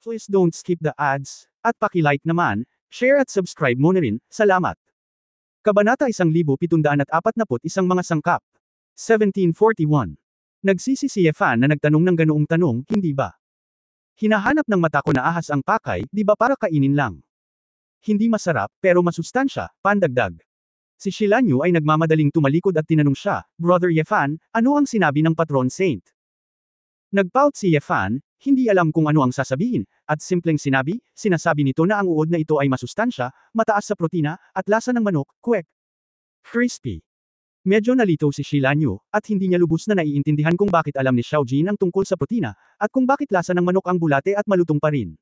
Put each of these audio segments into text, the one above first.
Please don't skip the ads, at paki-like naman, share at subscribe mo na rin, salamat. Kabanata 1741 mga sangkap. 1741. Nagsisi si Yefan na nagtanong ng ganoong tanong, hindi ba? Hinahanap ng mata ko na ahas ang pakay, di ba para kainin lang? Hindi masarap, pero masustansya, pandagdag. Si Shilanyu ay nagmamadaling tumalikod at tinanong siya, Brother Yefan, ano ang sinabi ng patron saint? Nagpout si Yefan, hindi alam kung ano ang sasabihin, at simpleng sinasabi nito na ang uod na ito ay masustansya, mataas sa protina, at lasa ng manok, kwek. Crispy. Medyo nalito si Shilanyu, at hindi niya lubos na naiintindihan kung bakit alam ni Xiaojin ang tungkol sa protina, at kung bakit lasa ng manok ang bulate at malutong pa rin.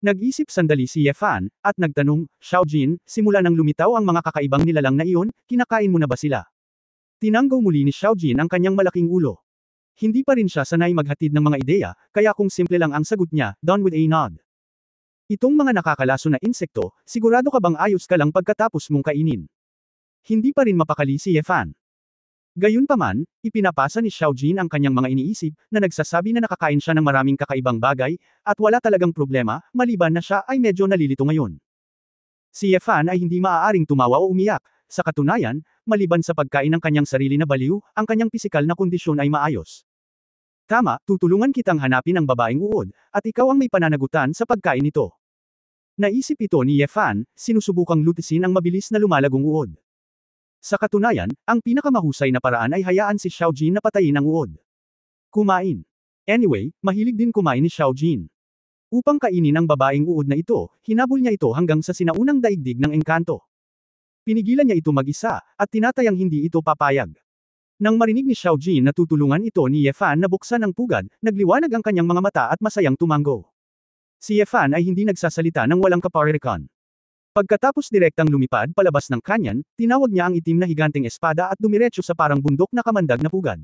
Nag-isip sandali si Yefan, at nagtanong, Xiaojin, simula nang lumitaw ang mga kakaibang nilalang na iyon, kinakain mo na ba sila? Tinanggaw muli ni Xiaojin ang kanyang malaking ulo. Hindi pa rin siya sanay maghatid ng mga ideya, kaya kung simple lang ang sagot niya, done with a nod. Itong mga nakakalaso na insekto, sigurado ka bang ayos ka lang pagkatapos mong kainin? Hindi pa rin mapakali si Yefan. Gayunpaman, ipinapasa ni Xiaojin ang kanyang mga iniisip, na nagsasabi na nakakain siya ng maraming kakaibang bagay, at wala talagang problema, maliban na siya ay medyo nalilito ngayon. Si Yefan ay hindi maaaring tumawa o umiyak, sa katunayan, maliban sa pagkain ng kanyang sarili na baliw, ang kanyang pisikal na kondisyon ay maayos. Tama, tutulungan kitang hanapin ang babaeng uod, at ikaw ang may pananagutan sa pagkain nito. Naisip ito ni Yefan, sinusubukang lutisin ang mabilis na lumalagong uod. Sa katunayan, ang pinakamahusay na paraan ay hayaan si Xiaojin na patayin ang uod. Kumain. Anyway, mahilig din kumain ni Xiaojin. Upang kainin ang babaeng uod na ito, hinabol niya ito hanggang sa sinaunang daigdig ng engkanto. Pinigilan niya ito mag-isa, at tinatayang hindi ito papayag. Nang marinig ni Xiaojin na tutulungan ito ni Yefan na buksan ang pugad, nagliwanag ang kanyang mga mata at masayang tumango. Si Yefan ay hindi nagsasalita ng walang kaparirikan. Pagkatapos direktang lumipad palabas ng kanyan, tinawag niya ang itim na higanteng espada at dumiretso sa parang bundok na kamandag na pugad.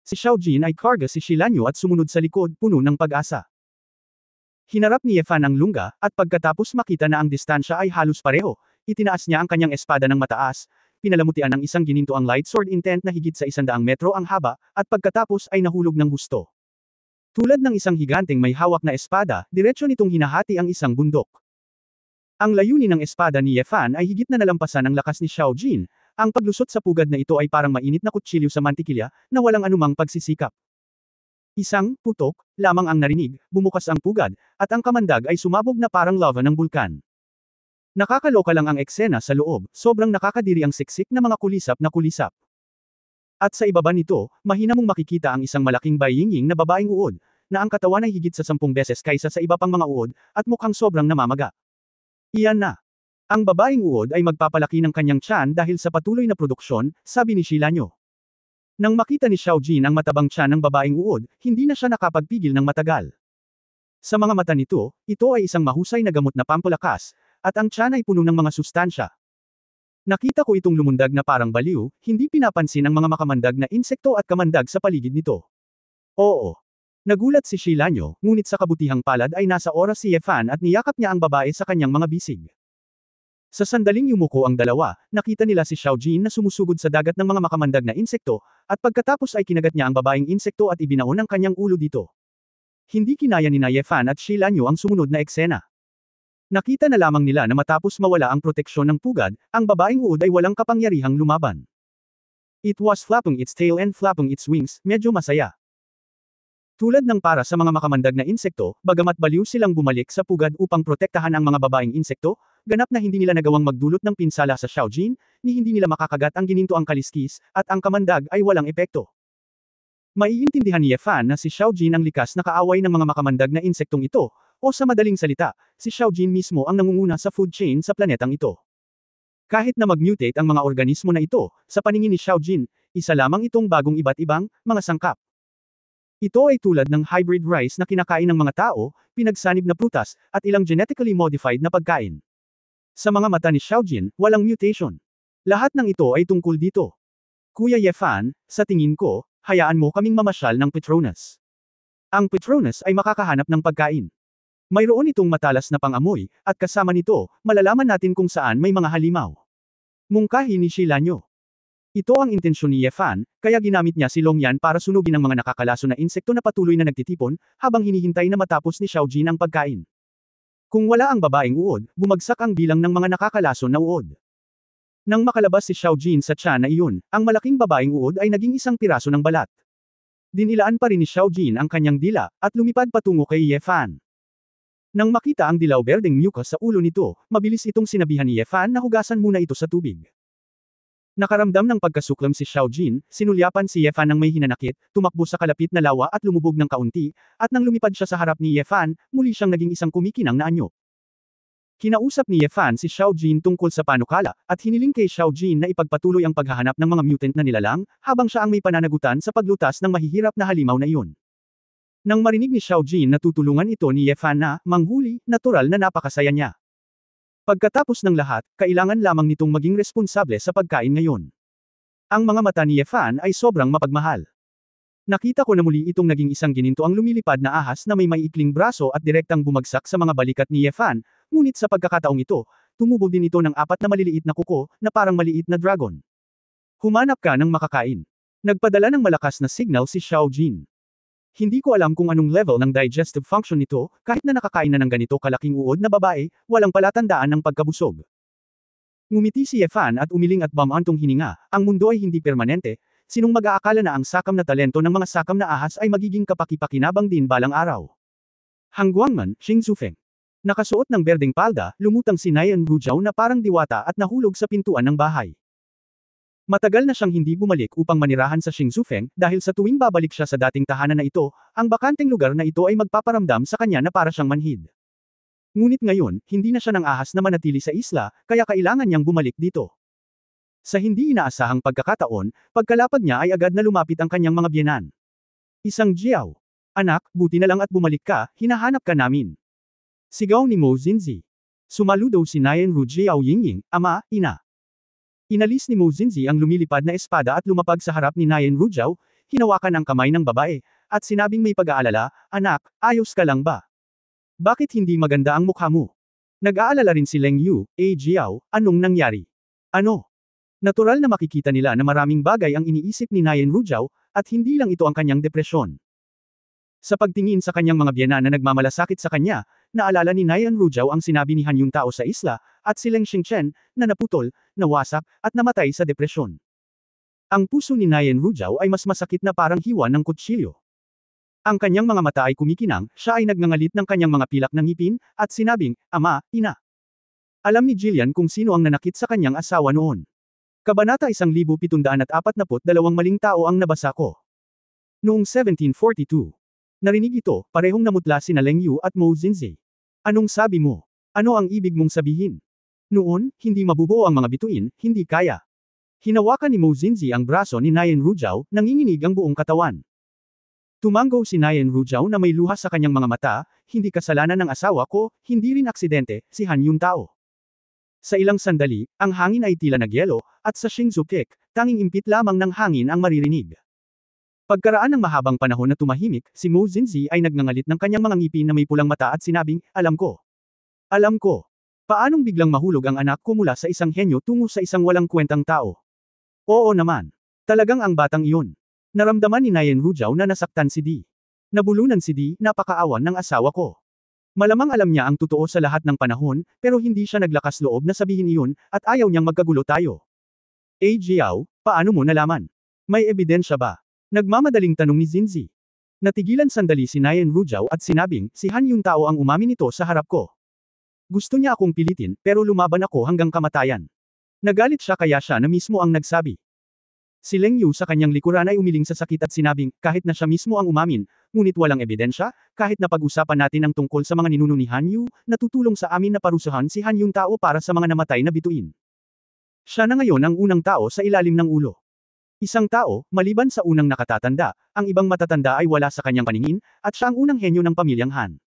Si Xiaojin ay karga si Shilanyu at sumunod sa likod, puno ng pag-asa. Hinarap ni Yefan ang lungga, at pagkatapos makita na ang distansya ay halos pareho, itinaas niya ang kanyang espada ng mataas, pinalamutian ng isang gininto ang light sword intent na higit sa 100 metro ang haba, at pagkatapos ay nahulog ng husto. Tulad ng isang higanteng may hawak na espada, diretsyo nitong hinahati ang isang bundok. Ang layunin ng espada ni Yefan ay higit na nalampasan ang lakas ni Xiaojin, ang paglusot sa pugad na ito ay parang mainit na kutsilyo sa mantikilya, na walang anumang pagsisikap. Isang putok lamang ang narinig, bumukas ang pugad, at ang kamandag ay sumabog na parang lava ng bulkan. Nakakaloka lang ang eksena sa loob, sobrang nakakadiri ang siksik na mga kulisap na kulisap. At sa ibaba nito, mahina mong makikita ang isang malaking bayinging na babaeng uod, na ang katawan ay higit sa 10 beses kaysa sa iba pang mga uod, at mukhang sobrang namamaga. Iyan na. Ang babaeng uod ay magpapalaki ng kanyang tiyan dahil sa patuloy na produksyon, sabi ni Shilanyu. Nang makita ni Xiaojin ang matabang tiyan ng babaeng uod, hindi na siya nakapagpigil ng matagal. Sa mga mata nito, ito ay isang mahusay na gamot na pampalakas, at ang tiyan ay puno ng mga sustansya. Nakita ko itong lumundag na parang baliw, hindi pinapansin ang mga makamandag na insekto at kamandag sa paligid nito. Oo. Nagulat si Shilanyu, ngunit sa kabutihang palad ay nasa oras si Yefan at niyakap niya ang babae sa kanyang mga bisig. Sa sandaling yumuko ang dalawa, nakita nila si Xiaojin na sumusugod sa dagat ng mga makamandag na insekto, at pagkatapos ay kinagat niya ang babaeng insekto at ibinaon ang kanyang ulo dito. Hindi kinaya ni Yefan at Shilanyu ang sumunod na eksena. Nakita na lamang nila na matapos mawala ang proteksyon ng pugad, ang babaeng uod ay walang kapangyarihang lumaban. It was flapping its tail and flapping its wings, medyo masaya. Tulad ng para sa mga makamandag na insekto, bagamat baliw silang bumalik sa pugad upang protektahan ang mga babaeng insekto, ganap na hindi nila nagawang magdulot ng pinsala sa Xiaojin, ni hindi nila makakagat ang gininto ang kaliskis, at ang kamandag ay walang epekto. Maiintindihan ni Yefan na si Xiaojin ang likas na kaaway ng mga makamandag na insektong ito, o sa madaling salita, si Xiaojin mismo ang nangunguna sa food chain sa planetang ito. Kahit na mag-mutate ang mga organismo na ito, sa paningin ni Xiaojin, isa lamang itong bagong iba't ibang, mga sangkap. Ito ay tulad ng hybrid rice na kinakain ng mga tao, pinagsanib na prutas, at ilang genetically modified na pagkain. Sa mga mata ni Xiaojin, walang mutation. Lahat ng ito ay tungkol dito. Kuya Yefan, sa tingin ko, hayaan mo kaming mamasyal ng Petronas. Ang Petronas ay makakahanap ng pagkain. Mayroon itong matalas na pang-amoy, at kasama nito, malalaman natin kung saan may mga halimaw. Mungkahi ni Shilanyu. Ito ang intensyon ni Ye Fan, kaya ginamit niya si Long Yan para sunugin ang mga nakakalaso na insekto na patuloy na nagtitipon, habang hinihintay na matapos ni Xiao Jin ang pagkain. Kung wala ang babaeng uod, bumagsak ang bilang ng mga nakakalaso na uod. Nang makalabas si Xiao Jin sa tiyan na iyon, ang malaking babaeng uod ay naging isang piraso ng balat. Dinilaan pa rin ni Xiao Jin ang kanyang dila, at lumipad patungo kay Ye Fan. Nang makita ang dilaw-berdeng mucus sa ulo nito, mabilis itong sinabihan ni Ye Fan na hugasan muna ito sa tubig. Nakaramdam ng pagkasuklam si Xiao Jin, sinulyapan si Ye Fan ng may hinanakit, tumakbo sa kalapit na lawa at lumubog ng kaunti, at nang lumipad siya sa harap ni Ye Fan, muli siyang naging isang kumikinang na anyo. Kinausap ni Ye Fan si Xiao Jin tungkol sa panukala, at hiniling kay Xiao Jin na ipagpatuloy ang paghahanap ng mga mutant na nilalang, habang siya ang may pananagutan sa paglutas ng mahihirap na halimaw na iyon. Nang marinig ni Xiao Jin na tutulungan ito ni Ye Fan na manghuli, natural na napakasaya niya. Pagkatapos ng lahat, kailangan lamang nitong maging responsable sa pagkain ngayon. Ang mga mata ni Ye Fan ay sobrang mapagmahal. Nakita ko na muli itong naging isang gininto ang lumilipad na ahas na may maiikling braso at direktang bumagsak sa mga balikat ni Ye Fan, ngunit sa pagkakataong ito, tumubo din ito ng 4 na maliliit na kuko, na parang maliit na dragon. Humanap ka ng makakain. Nagpadala ng malakas na signal si Xiao Jin. Hindi ko alam kung anong level ng digestive function nito, kahit na nakakain na ng ganito kalaking uod na babae, walang palatandaan ng pagkabusog. Ngumiti si Ye Fan at umiling at bumantong hininga, ang mundo ay hindi permanente, sinong mag-aakala na ang sakam na talento ng mga sakam na ahas ay magiging kapaki-pakinabang din balang araw. Hangguangman, Xing Zufeng. Nakasuot ng berdeng palda, lumutang si Nayan Rujiao na parang diwata at nahulog sa pintuan ng bahay. Matagal na siyang hindi bumalik upang manirahan sa Xingzufeng, dahil sa tuwing babalik siya sa dating tahanan na ito, ang bakanteng lugar na ito ay magpaparamdam sa kanya na para siyang manhid. Ngunit ngayon, hindi na siya ng ahas na manatili sa isla, kaya kailangan niyang bumalik dito. Sa hindi inaasahang pagkakataon, pagkalapag niya ay agad na lumapit ang kanyang mga biyenan. Isang Jiao. Anak, buti na lang at bumalik ka, hinahanap ka namin. Sigaw ni Mo Xinzi. Sumaludo si Nayan Rujiao Yingying, ama, ina. Inalis ni Mo Xinzi ang lumilipad na espada at lumapag sa harap ni Nayan Rujiao, hinawakan ang kamay ng babae, at sinabing may pag-aalala, anak, ayos ka lang ba? Bakit hindi maganda ang mukha mo? Nag-aalala rin si Leng Yu, Jiao, anong nangyari? Ano? Natural na makikita nila na maraming bagay ang iniisip ni Nayan Rujiao, at hindi lang ito ang kanyang depresyon. Sa pagtingin sa kanyang mga biyana na nagmamalasakit sa kanya, naalala ni Nayan Rujiao ang sinabi ni Han Yuntao sa isla, at si Leng Xingchen, na naputol, nawasak, at namatay sa depresyon. Ang puso ni Nayan Rujiao ay mas masakit na parang hiwa ng kutsilyo. Ang kanyang mga mata ay kumikinang, siya ay nagngangalit ng kanyang mga pilak ng ngipin, at sinabing, ama, ina. Alam ni Jillian kung sino ang nanakit sa kanyang asawa noon. Kabanata 1742 maling tao ang nabasa ko. Noong 1742. Narinig ito, parehong namutla sina Leng Yu at Mo Xinzi. Anong sabi mo? Ano ang ibig mong sabihin? Noon, hindi mabubuo ang mga bituin, hindi kaya. Hinawakan ni Mo Xinzi ang braso ni Nayan Rujiao, nanginginig ang buong katawan. Tumanggo si Nayan Rujiao na may luha sa kanyang mga mata, hindi kasalanan ng asawa ko, hindi rin aksidente, si Han Yuntao. Sa ilang sandali, ang hangin ay tila nagyelo, at sa Xingzukek, tanging impit lamang ng hangin ang maririnig. Pagkaraan ng mahabang panahon na tumahimik, si Mo Xinzi ay nagngangalit ng kanyang mga ngipin na may pulang mata at sinabing, alam ko. Alam ko. Paanong biglang mahulog ang anak ko mula sa isang henyo tungo sa isang walang kwentang tao? Oo naman. Talagang ang batang iyon. Naramdaman ni Nayan Rujiao na nasaktan si Di. Nabulunan si Di, napakaawan ng asawa ko. Malamang alam niya ang totoo sa lahat ng panahon, pero hindi siya naglakas loob na sabihin iyon, at ayaw niyang magkagulo tayo. Jiao, paano mo nalaman? May ebidensya ba? Nagmamadaling tanong ni Xinzi. Natigilan sandali si Nayan Rujiao at sinabing, si Han Yuntao ang umamin nito sa harap ko. Gusto niya akong pilitin, pero lumaban ako hanggang kamatayan. Nagalit siya kaya siya na mismo ang nagsabi. Si Leng Yu sa kanyang likuran ay umiling sa sakit at sinabing, kahit na siya mismo ang umamin, ngunit walang ebidensya, kahit na pag-usapan natin ang tungkol sa mga ninuno ni Han Yu, natutulong sa amin na parusahan si Han Yuntao para sa mga namatay na bituin. Siya na ngayon ang unang tao sa ilalim ng ulo. Isang tao, maliban sa unang nakatatanda, ang ibang matatanda ay wala sa kanyang paningin, at siya ang unang henyo ng pamilyang Han.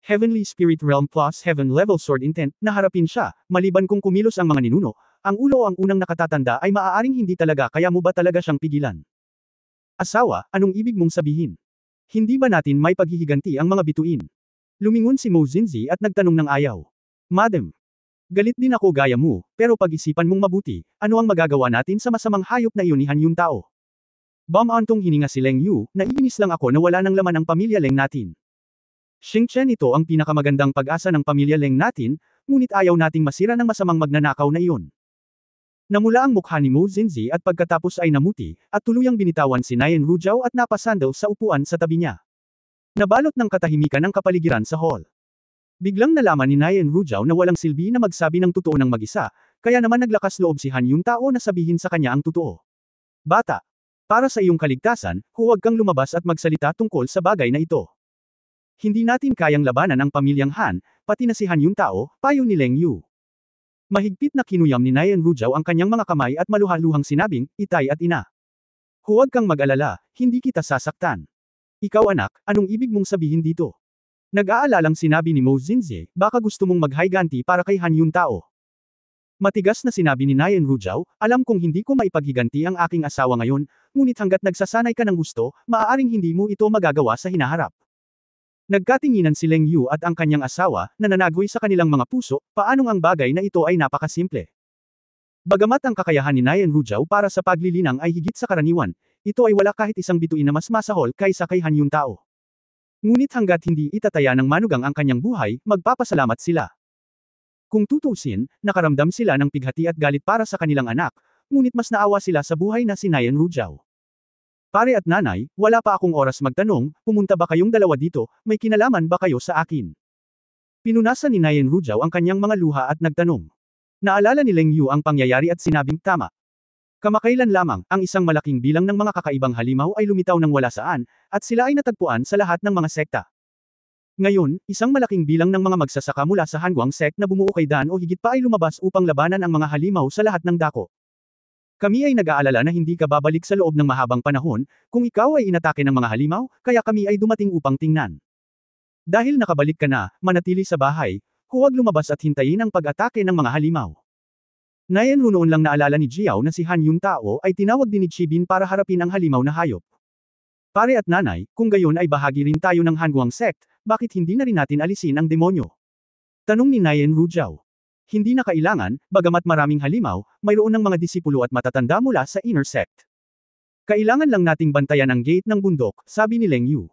Heavenly Spirit Realm plus Heaven Level Sword Intent, naharapin siya, maliban kung kumilos ang mga ninuno, ang ulo o ang unang nakatatanda ay maaaring hindi talaga kaya mo ba talaga siyang pigilan? Asawa, anong ibig mong sabihin? Hindi ba natin may paghihiganti ang mga bituin? Lumingon si Mo Xinzi at nagtanong ng ayaw. Madam. Galit din ako gaya mo, pero pag-isipan mong mabuti, ano ang magagawa natin sa masamang hayop na iyon ni Han Yun Tao? Bam-antong hininga si Leng Yu, naiinis lang ako na wala ng laman ang pamilya Leng natin. Xing Chen, ito ang pinakamagandang pag-asa ng pamilya Leng natin, ngunit ayaw nating masira ng masamang magnanakaw na iyon. Namula ang mukha ni Mo Xinzi at pagkatapos ay namuti, at tuluyang binitawan si Nayan Rujiao at napasandal sa upuan sa tabi niya. Nabalot ng katahimikan ang kapaligiran sa hall. Biglang nalaman ni Nayan Rujiao na walang silbi na magsabi ng totoo ng mag-isa, kaya naman naglakas loob si Han Yun Tao na sabihin sa kanya ang totoo. Bata, para sa iyong kaligtasan, huwag kang lumabas at magsalita tungkol sa bagay na ito. Hindi natin kayang labanan ang pamilyang Han, pati na si Han Yun Tao, payo ni Leng Yu. Mahigpit na kinuyam ni Nayan Rujiao ang kanyang mga kamay at maluhaluhang sinabing, itay at ina. Huwag kang mag-alala, hindi kita sasaktan. Ikaw anak, anong ibig mong sabihin dito? Nag-aalalang sinabi ni Mo Xinzi, baka gusto mong mag-higanti para kay Han Yun Tao. Matigas na sinabi ni Nayan Rujiao, alam kong hindi ko maipaghiganti ang aking asawa ngayon, ngunit hanggat nagsasanay ka ng gusto, maaaring hindi mo ito magagawa sa hinaharap. Nagkatinginan si Leng Yu at ang kanyang asawa, na nanaghoy sa kanilang mga puso, paanong ang bagay na ito ay napakasimple. Bagamat ang kakayahan ni Nayan Rujiao para sa paglilinang ay higit sa karaniwan, ito ay wala kahit isang bituin na mas masahol kaysa kay Han Yun Tao. Ngunit hanggat hindi itataya ng manugang ang kanyang buhay, magpapasalamat sila. Kung tutuusin, nakaramdam sila ng pighati at galit para sa kanilang anak, ngunit mas naawa sila sa buhay na si Nayan Rujiao. Pare at nanay, wala pa akong oras magtanong, pumunta ba kayong dalawa dito, may kinalaman ba kayo sa akin? Pinunasan ni Nayan Rujiao ang kanyang mga luha at nagtanong. Naalala ni Leng Yu ang pangyayari at sinabing tama. Kamakailan lamang, ang isang malaking bilang ng mga kakaibang halimaw ay lumitaw ng wala saan, at sila ay natagpuan sa lahat ng mga sekta. Ngayon, isang malaking bilang ng mga magsasaka mula sa Hanguang sect na bumuo kay Dan o higit pa ay lumabas upang labanan ang mga halimaw sa lahat ng dako. Kami ay nag-aalala na hindi ka babalik sa loob ng mahabang panahon, kung ikaw ay inatake ng mga halimaw, kaya kami ay dumating upang tingnan. Dahil nakabalik ka na, manatili sa bahay, huwag lumabas at hintayin ang pag-atake ng mga halimaw. Nayan noon lang naalala ni Jiao na si Han Yun Tao ay tinawag din ni Chibin para harapin ang halimaw na hayop. Pare at nanay, kung gayon ay bahagi rin tayo ng Hanguang sect, bakit hindi na rin natin alisin ang demonyo? Tanong ni Nayan Rujiao. Hindi na kailangan, bagamat maraming halimaw, mayroon ng mga disipulo at matatanda mula sa inner sect. Kailangan lang nating bantayan ang gate ng bundok, sabi ni Leng Yu.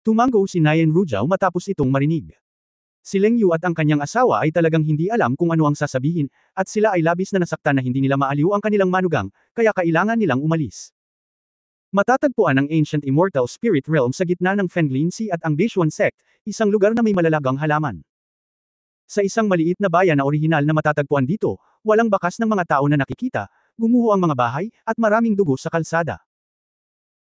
Tumango si Nayan Rujiao matapos itong marinig. Si Leng Yu at ang kanyang asawa ay talagang hindi alam kung ano ang sasabihin, at sila ay labis na nasaktan na hindi nila maaliw ang kanilang manugang, kaya kailangan nilang umalis. Matatagpuan ang Ancient Immortal Spirit Realm sa gitna ng Fenglin Sea at ang Bishuan Sect, isang lugar na may malalagang halaman. Sa isang maliit na bayan na orihinal na matatagpuan dito, walang bakas ng mga tao na nakikita, gumuho ang mga bahay, at maraming dugo sa kalsada.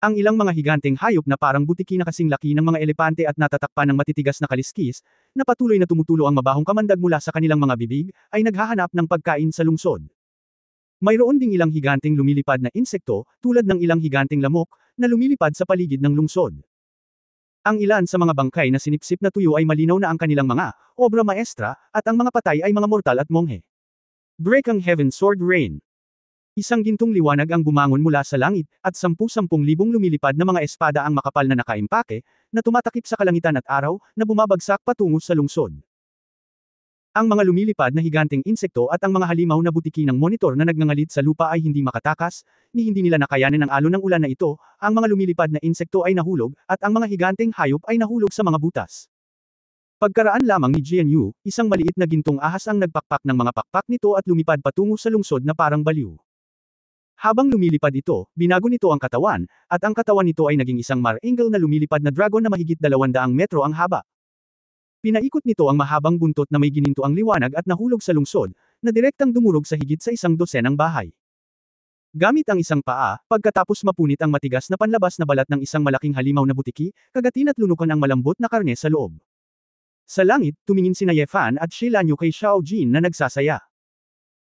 Ang ilang mga higanteng hayop na parang butiki na kasing laki ng mga elepante at natatakpan ng matitigas na kaliskis, na patuloy na tumutulo ang mabahong kamandag mula sa kanilang mga bibig, ay naghahanap ng pagkain sa lungsod. Mayroon ding ilang higanteng lumilipad na insekto, tulad ng ilang higanteng lamok, na lumilipad sa paligid ng lungsod. Ang ilan sa mga bangkay na sinipsip na tuyo ay malinaw na ang kanilang mga obra maestra, at ang mga patay ay mga mortal at monghe. Break ang Heaven Sword Rain. Isang gintong liwanag ang bumangon mula sa langit, at 10,000 libong lumilipad na mga espada ang makapal na nakaimpake, na tumatakip sa kalangitan at araw, na bumabagsak patungo sa lungsod. Ang mga lumilipad na higanteng insekto at ang mga halimaw na butiki ng monitor na nagngangalid sa lupa ay hindi makatakas, ni hindi nila nakayanin ang alon ng ulan na ito, ang mga lumilipad na insekto ay nahulog, at ang mga higanteng hayop ay nahulog sa mga butas. Pagkaraan lamang ni Jian Yu, isang maliit na gintong ahas ang nagpakpak ng mga pakpak nito at lumipad patungo sa lungsod na parang baliw. Habang lumilipad ito, binago nito ang katawan, at ang katawan nito ay naging isang mar-angle na lumilipad na dragon na mahigit 200 metro ang haba. Pinaikot nito ang mahabang buntot na may gininto ang liwanag at nahulog sa lungsod, na direktang dumurog sa higit sa 100 bahay. Gamit ang isang paa, pagkatapos mapunit ang matigas na panlabas na balat ng isang malaking halimaw na butiki, kagatin at lunukan ang malambot na karne sa loob. Sa langit, tumingin sina Ye Fan at Shi Lanyu kay Xiao Jin na nagsasaya.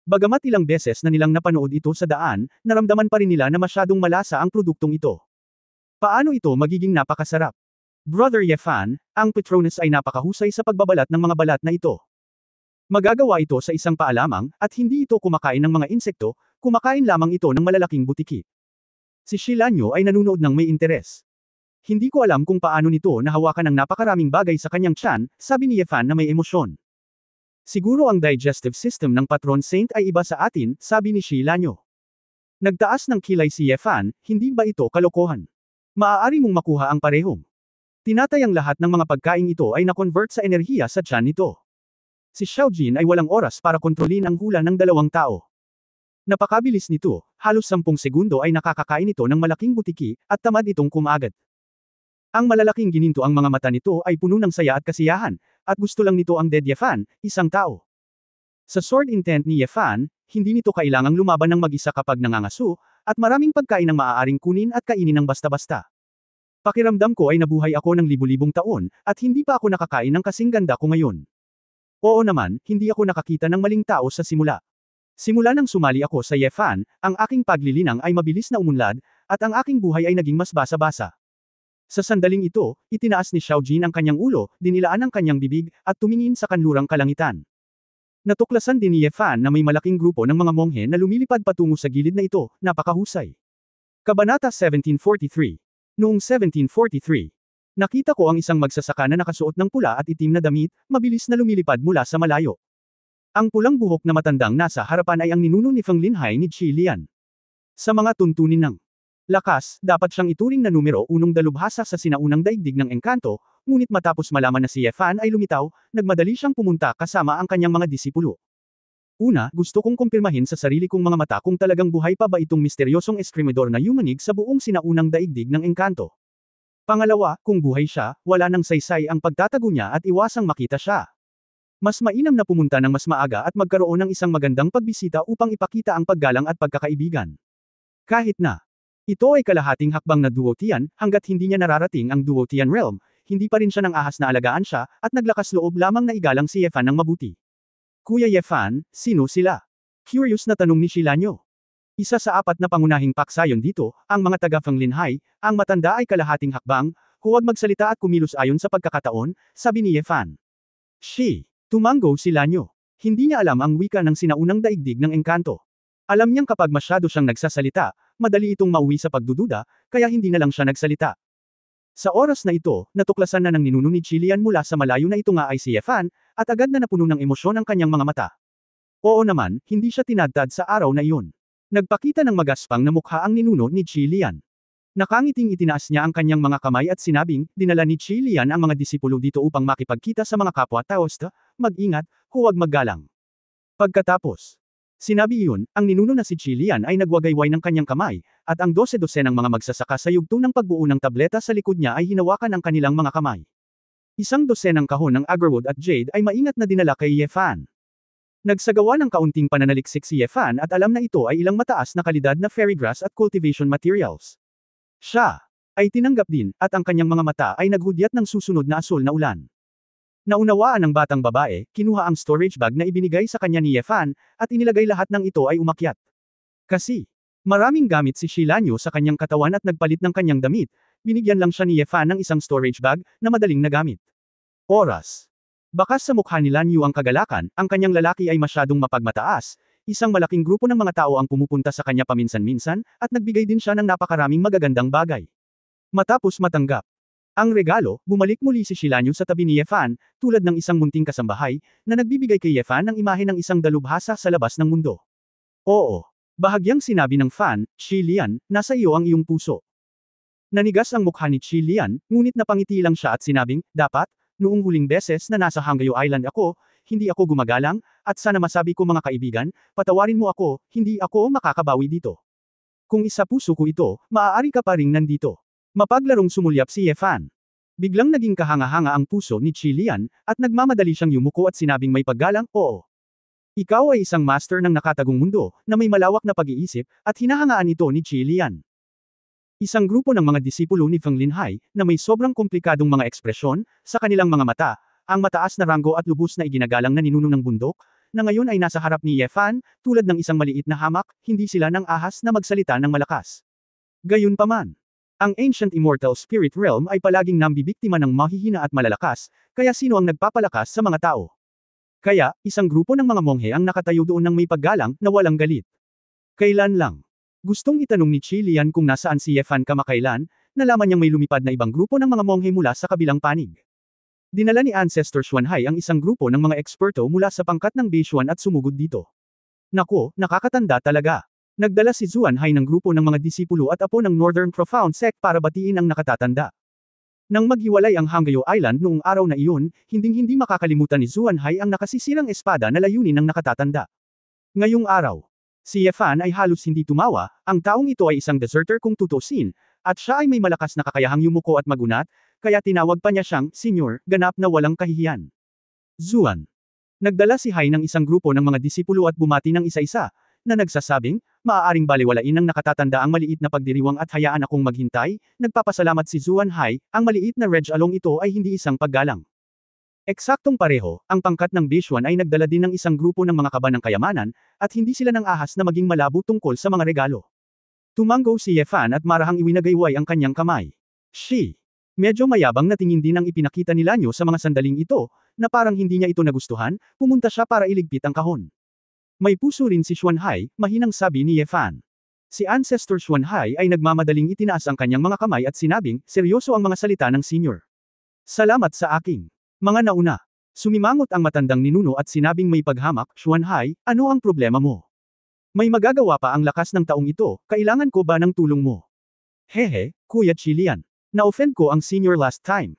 Bagamat ilang beses na nilang napanood ito sa daan, naramdaman pa rin nila na masyadong malasa ang produktong ito. Paano ito magiging napakasarap? Brother Ye Fan, ang Patronus ay napakahusay sa pagbabalat ng mga balat na ito. Magagawa ito sa isang paa lamang, at hindi ito kumakain ng mga insekto, kumakain lamang ito ng malalaking butiki. Si Shi Lanyu ay nanunood ng may interes. Hindi ko alam kung paano nito nahawakan ang napakaraming bagay sa kanyang tiyan, sabi ni Ye Fan na may emosyon. Siguro ang digestive system ng Patron Saint ay iba sa atin, sabi ni Shilanyo. Nagtaas ng kilay si Yefan, hindi ba ito kalokohan? Maaari mong makuha ang parehong. Tinatayang lahat ng mga pagkain ito ay na-convert sa enerhiya sa tiyan nito. Si Xiaojin ay walang oras para kontrolin ang hula ng dalawang tao. Napakabilis nito, halos 10 segundo ay nakakakain ito ng malaking butiki, at tamad itong kumagat. Ang malalaking gininto ang mga mata nito ay puno ng saya at kasiyahan, at gusto lang nito ang dead Yefan, isang tao. Sa sword intent ni Yefan, hindi nito kailangang lumaban ng mag-isa kapag nangangaso, at maraming pagkain ang maaaring kunin at kainin ng basta-basta. Pakiramdam ko ay nabuhay ako ng libu-libong taon, at hindi pa ako nakakain ng kasing ganda ko ngayon. Oo naman, hindi ako nakakita ng maling tao sa simula. Simula nang sumali ako sa Yefan, ang aking paglilinang ay mabilis na umunlad, at ang aking buhay ay naging mas basa-basa. Sa sandaling ito, itinaas ni Xiaojin ang kanyang ulo, dinilaan ang kanyang bibig, at tumingin sa kanlurang kalangitan. Natuklasan din ni Yefan na may malaking grupo ng mga monghe na lumilipad patungo sa gilid na ito, napakahusay. Kabanata 1743. Noong 1743, nakita ko ang isang magsasaka na nakasuot ng pula at itim na damit, mabilis na lumilipad mula sa malayo. Ang pulang buhok na matandang nasa harapan ay ang ninuno ni Feng Linhai ni Qi Lian. Sa mga tuntunin ng lakas, dapat siyang ituring na numero 1 dalubhasa sa sinaunang daigdig ng engkanto, ngunit matapos malaman na si Yefan ay lumitaw, nagmadali siyang pumunta kasama ang kanyang mga disipulo. Una, gusto kong kumpirmahin sa sarili kong mga mata kung talagang buhay pa ba itong misteryosong eskrimidor na yumanig sa buong sinaunang daigdig ng engkanto. Pangalawa, kung buhay siya, wala nang saysay ang pagtatago niya at iwasang makita siya. Mas mainam na pumunta ng mas maaga at magkaroon ng isang magandang pagbisita upang ipakita ang paggalang at pagkakaibigan. Kahit na ito ay kalahating hakbang na Duotian, hanggat hindi niya nararating ang Duotian realm, hindi pa rin siya nang ahas na alagaan siya, at naglakas loob lamang na igalang si Yefan ng mabuti. Kuya Yefan, sino sila? Curious na tanong ni Shilanyo. Isa sa 4 na pangunahing paksayon dito, ang mga taga Feng Linhai, ang matanda ay kalahating hakbang, huwag magsalita at kumilos ayon sa pagkakataon, sabi ni Yefan. Tumango si Lanyo. Hindi niya alam ang wika ng sinaunang daigdig ng engkanto. Alam niyang kapag masyado siyang nagsasalita, madali itong mauwi sa pagdududa, kaya hindi na lang siya nagsalita. Sa oras na ito, natuklasan na ng ninuno ni Qi Lian mula sa malayo na ito nga ay si Yefan, at agad na napuno ng emosyon ang kanyang mga mata. Oo naman, hindi siya tinadtad sa araw na iyon. Nagpakita ng magaspang na mukha ang ninuno ni Qi Lian. Nakangiting itinaas niya ang kanyang mga kamay at sinabing, dinala ni Qi Lian ang mga disipulo dito upang makipagkita sa mga kapwa Taoista, mag-ingat, huwag maggalang. Pagkatapos, sinabi iyon, ang ninuno na si Qi Lian ay nagwagayway ng kanyang kamay, at ang 12 ng mga magsasaka sa yugto ng pagbuo ng tableta sa likod niya ay hinawakan ang kanilang mga kamay. Isang dosenang kahon ng agarwood at jade ay maingat na dinala kay Yefan. Nagsagawa ng kaunting pananaliksik si Yefan at alam na ito ay ilang mataas na kalidad na fairy grass at cultivation materials. Siya ay tinanggap din, at ang kanyang mga mata ay naghudyat ng susunod na asul na ulan. Naunawaan ng batang babae, kinuha ang storage bag na ibinigay sa kanya ni Yefan, at inilagay lahat ng ito ay umakyat. Kasi, maraming gamit si Shilanyo sa kanyang katawan at nagpalit ng kanyang damit, binigyan lang siya ni Yefan ng isang storage bag, na madaling nagamit. Oras. Bakas sa mukha ni Lanyu ang kagalakan, ang kanyang lalaki ay masyadong mapagmataas, isang malaking grupo ng mga tao ang pumupunta sa kanya paminsan-minsan, at nagbigay din siya ng napakaraming magagandang bagay. Matapos matanggap ang regalo, bumalik muli si Shilanyo sa tabi ni Yefan, tulad ng isang munting kasambahay, na nagbibigay kay Yefan ng imahe ng isang dalubhasa sa labas ng mundo. Oo. Bahagyang sinabi ng fan, Qi Lian, nasa iyo ang iyong puso. Nanigas ang mukha ni Qi Lian, ngunit napangiti lang siya at sinabing, dapat, noong huling beses na nasa Hanggayo Island ako, hindi ako gumagalang, at sana masabi ko mga kaibigan, patawarin mo ako, hindi ako makakabawi dito. Kung isa puso ko ito, maaari ka pa ring nandito. Mapaglarong sumulyap si Yefan. Biglang naging kahanga-hanga ang puso ni Qi Lian, at nagmamadali siyang yumuko at sinabing may paggalang, oo. Ikaw ay isang master ng nakatagong mundo, na may malawak na pag-iisip, at hinahangaan ito ni Qi Lian. Isang grupo ng mga disipulo ni Feng Linhai, na may sobrang komplikadong mga ekspresyon, sa kanilang mga mata, ang mataas na ranggo at lubos na iginagalang na ninuno ng bundok, na ngayon ay nasa harap ni Yefan, tulad ng isang maliit na hamak, hindi sila nang ahas na magsalita ng malakas. Gayunpaman, ang Ancient Immortal Spirit Realm ay palaging nambibiktima ng mahihina at malalakas, kaya sino ang nagpapalakas sa mga tao? Kaya, isang grupo ng mga monghe ang nakatayo doon ng may paggalang, na walang galit. Kailan lang? Gustong itanong ni Qi Lian kung nasaan si Yefan kamakailan, nalaman niyang may lumipad na ibang grupo ng mga monghe mula sa kabilang panig. Dinala ni Ancestor Xuanhai ang isang grupo ng mga eksperto mula sa pangkat ng Beixuan at sumugod dito. Nako, nakakatanda talaga. Nagdala si Xuanhai ng grupo ng mga disipulo at apo ng Northern Profound Sect para batiin ang nakatatanda. Nang maghiwalay ang Hanggayo Island noong araw na iyon, hinding-hindi makakalimutan ni Xuanhai ang nakasisirang espada na layunin ng nakatatanda. Ngayong araw, si Yefan ay halos hindi tumawa, ang taong ito ay isang deserter kung tutusin, at siya ay may malakas na kakayahang yumuko at magunat, kaya tinawag pa niya siyang, Senyor, ganap na walang kahihiyan. Zuan. Nagdala si Hai ng isang grupo ng mga disipulo at bumati ng isa-isa, na nagsasabing, maaaring baliwalain ng nakatatanda ang maliit na pagdiriwang at hayaan akong maghintay, nagpapasalamat si Zuan Hai, ang maliit na Reg Along ito ay hindi isang paggalang. Eksaktong pareho, ang pangkat ng Beixuan ay nagdala din ng isang grupo ng mga kaba ng kayamanan, at hindi sila nang ahas na maging malabo tungkol sa mga regalo. Tumanggo si Yefan at marahang iwinagayway ang kanyang kamay. She. Medyo mayabang na tingin din ang ipinakita ni Lanyo sa mga sandaling ito, na parang hindi niya ito nagustuhan, pumunta siya para iligpit ang kahon. May puso rin si Xuanhai, mahinang sabi ni Yefan. Si Ancestor Xuanhai ay nagmamadaling itinaas ang kanyang mga kamay at sinabing, seryoso ang mga salita ng senior. Salamat sa aking mga nauna. Sumimangot ang matandang ninuno at sinabing may paghamak, Xuanhai, ano ang problema mo? May magagawa pa ang lakas ng taong ito, kailangan ko ba ng tulong mo? Hehe, Kuya Chilian. Na-offend ko ang senior last time.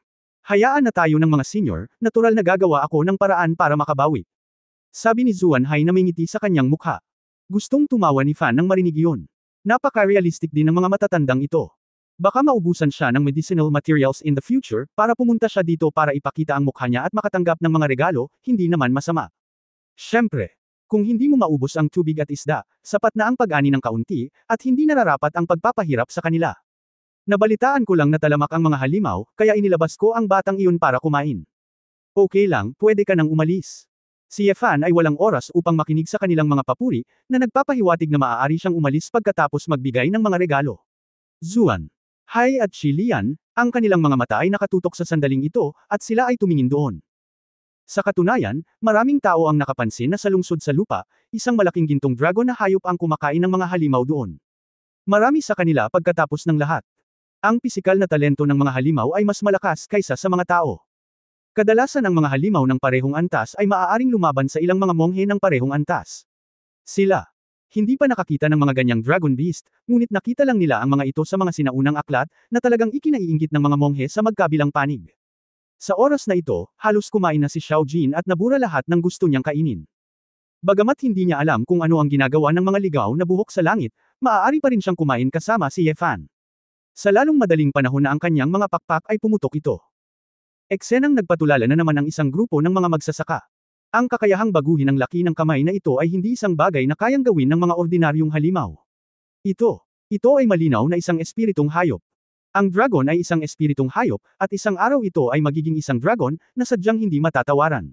Hayaan na tayo ng mga senior, natural na gagawa ako ng paraan para makabawi. Sabi ni Xuanhai na may ngiti sa kanyang mukha. Gustong tumawa ni Fan nang marinig iyon. Napaka-realistic din ng mga matatandang ito. Baka maubusan siya ng medicinal materials in the future, para pumunta siya dito para ipakita ang mukha niya at makatanggap ng mga regalo, hindi naman masama. Siyempre, kung hindi mo maubos ang tubig at isda, sapat na ang pag-ani ng kaunti, at hindi nararapat ang pagpapahirap sa kanila. Nabalitaan ko lang na talamak ang mga halimaw, kaya inilabas ko ang batang iyon para kumain. Okay lang, pwede ka nang umalis. Si Yefan ay walang oras upang makinig sa kanilang mga papuri, na nagpapahiwatig na maaari siyang umalis pagkatapos magbigay ng mga regalo. Zuan, Hai at Chilian, ang kanilang mga mata ay nakatutok sa sandaling ito, at sila ay tumingin doon. Sa katunayan, maraming tao ang nakapansin na sa lungsod sa lupa, isang malaking gintong dragon na hayop ang kumakain ng mga halimaw doon. Marami sa kanila pagkatapos ng lahat. Ang pisikal na talento ng mga halimaw ay mas malakas kaysa sa mga tao. Kadalasan ang mga halimaw ng parehong antas ay maaaring lumaban sa ilang mga monghe ng parehong antas. Sila. Hindi pa nakakita ng mga ganyang dragon beast, ngunit nakita lang nila ang mga ito sa mga sinaunang aklat, na talagang ikinaiinggit ng mga monghe sa magkabilang panig. Sa oras na ito, halos kumain na si Xiao Jin at nabura lahat ng gusto niyang kainin. Bagamat hindi niya alam kung ano ang ginagawa ng mga ligaw na buhok sa langit, maaari pa rin siyang kumain kasama si Yefan. Sa lalong madaling panahon na ang kanyang mga pakpak ay pumutok ito. Eksenang nagpatulala na naman ang isang grupo ng mga magsasaka. Ang kakayahang baguhin ang laki ng kamay na ito ay hindi isang bagay na kayang gawin ng mga ordinaryong halimaw. Ito ay malinaw na isang espiritong hayop. Ang dragon ay isang espiritong hayop, at isang araw ito ay magiging isang dragon, na sadyang hindi matatawaran.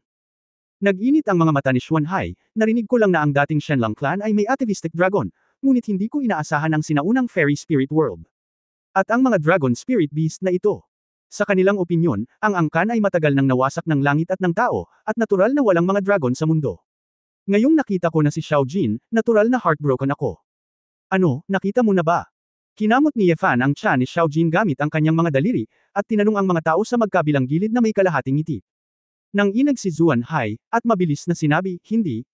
Nag-init ang mga mata ni Xuanhai, narinig ko lang na ang dating Shenlang clan ay may atavistic dragon, ngunit hindi ko inaasahan ang sinaunang fairy spirit world. At ang mga dragon spirit beast na ito. Sa kanilang opinyon, ang angkan ay matagal nang nawasak ng langit at ng tao, at natural na walang mga dragon sa mundo. Ngayong nakita ko na si Xiao Jin, natural na heartbroken ako. Ano, nakita mo na ba? Kinamot ni Yefan ang tiyan ni Xiao Jin gamit ang kanyang mga daliri, at tinanong ang mga tao sa magkabilang gilid na may kalahating ngiti. Nang inag si Xuanhai, at mabilis na sinabi, hindi.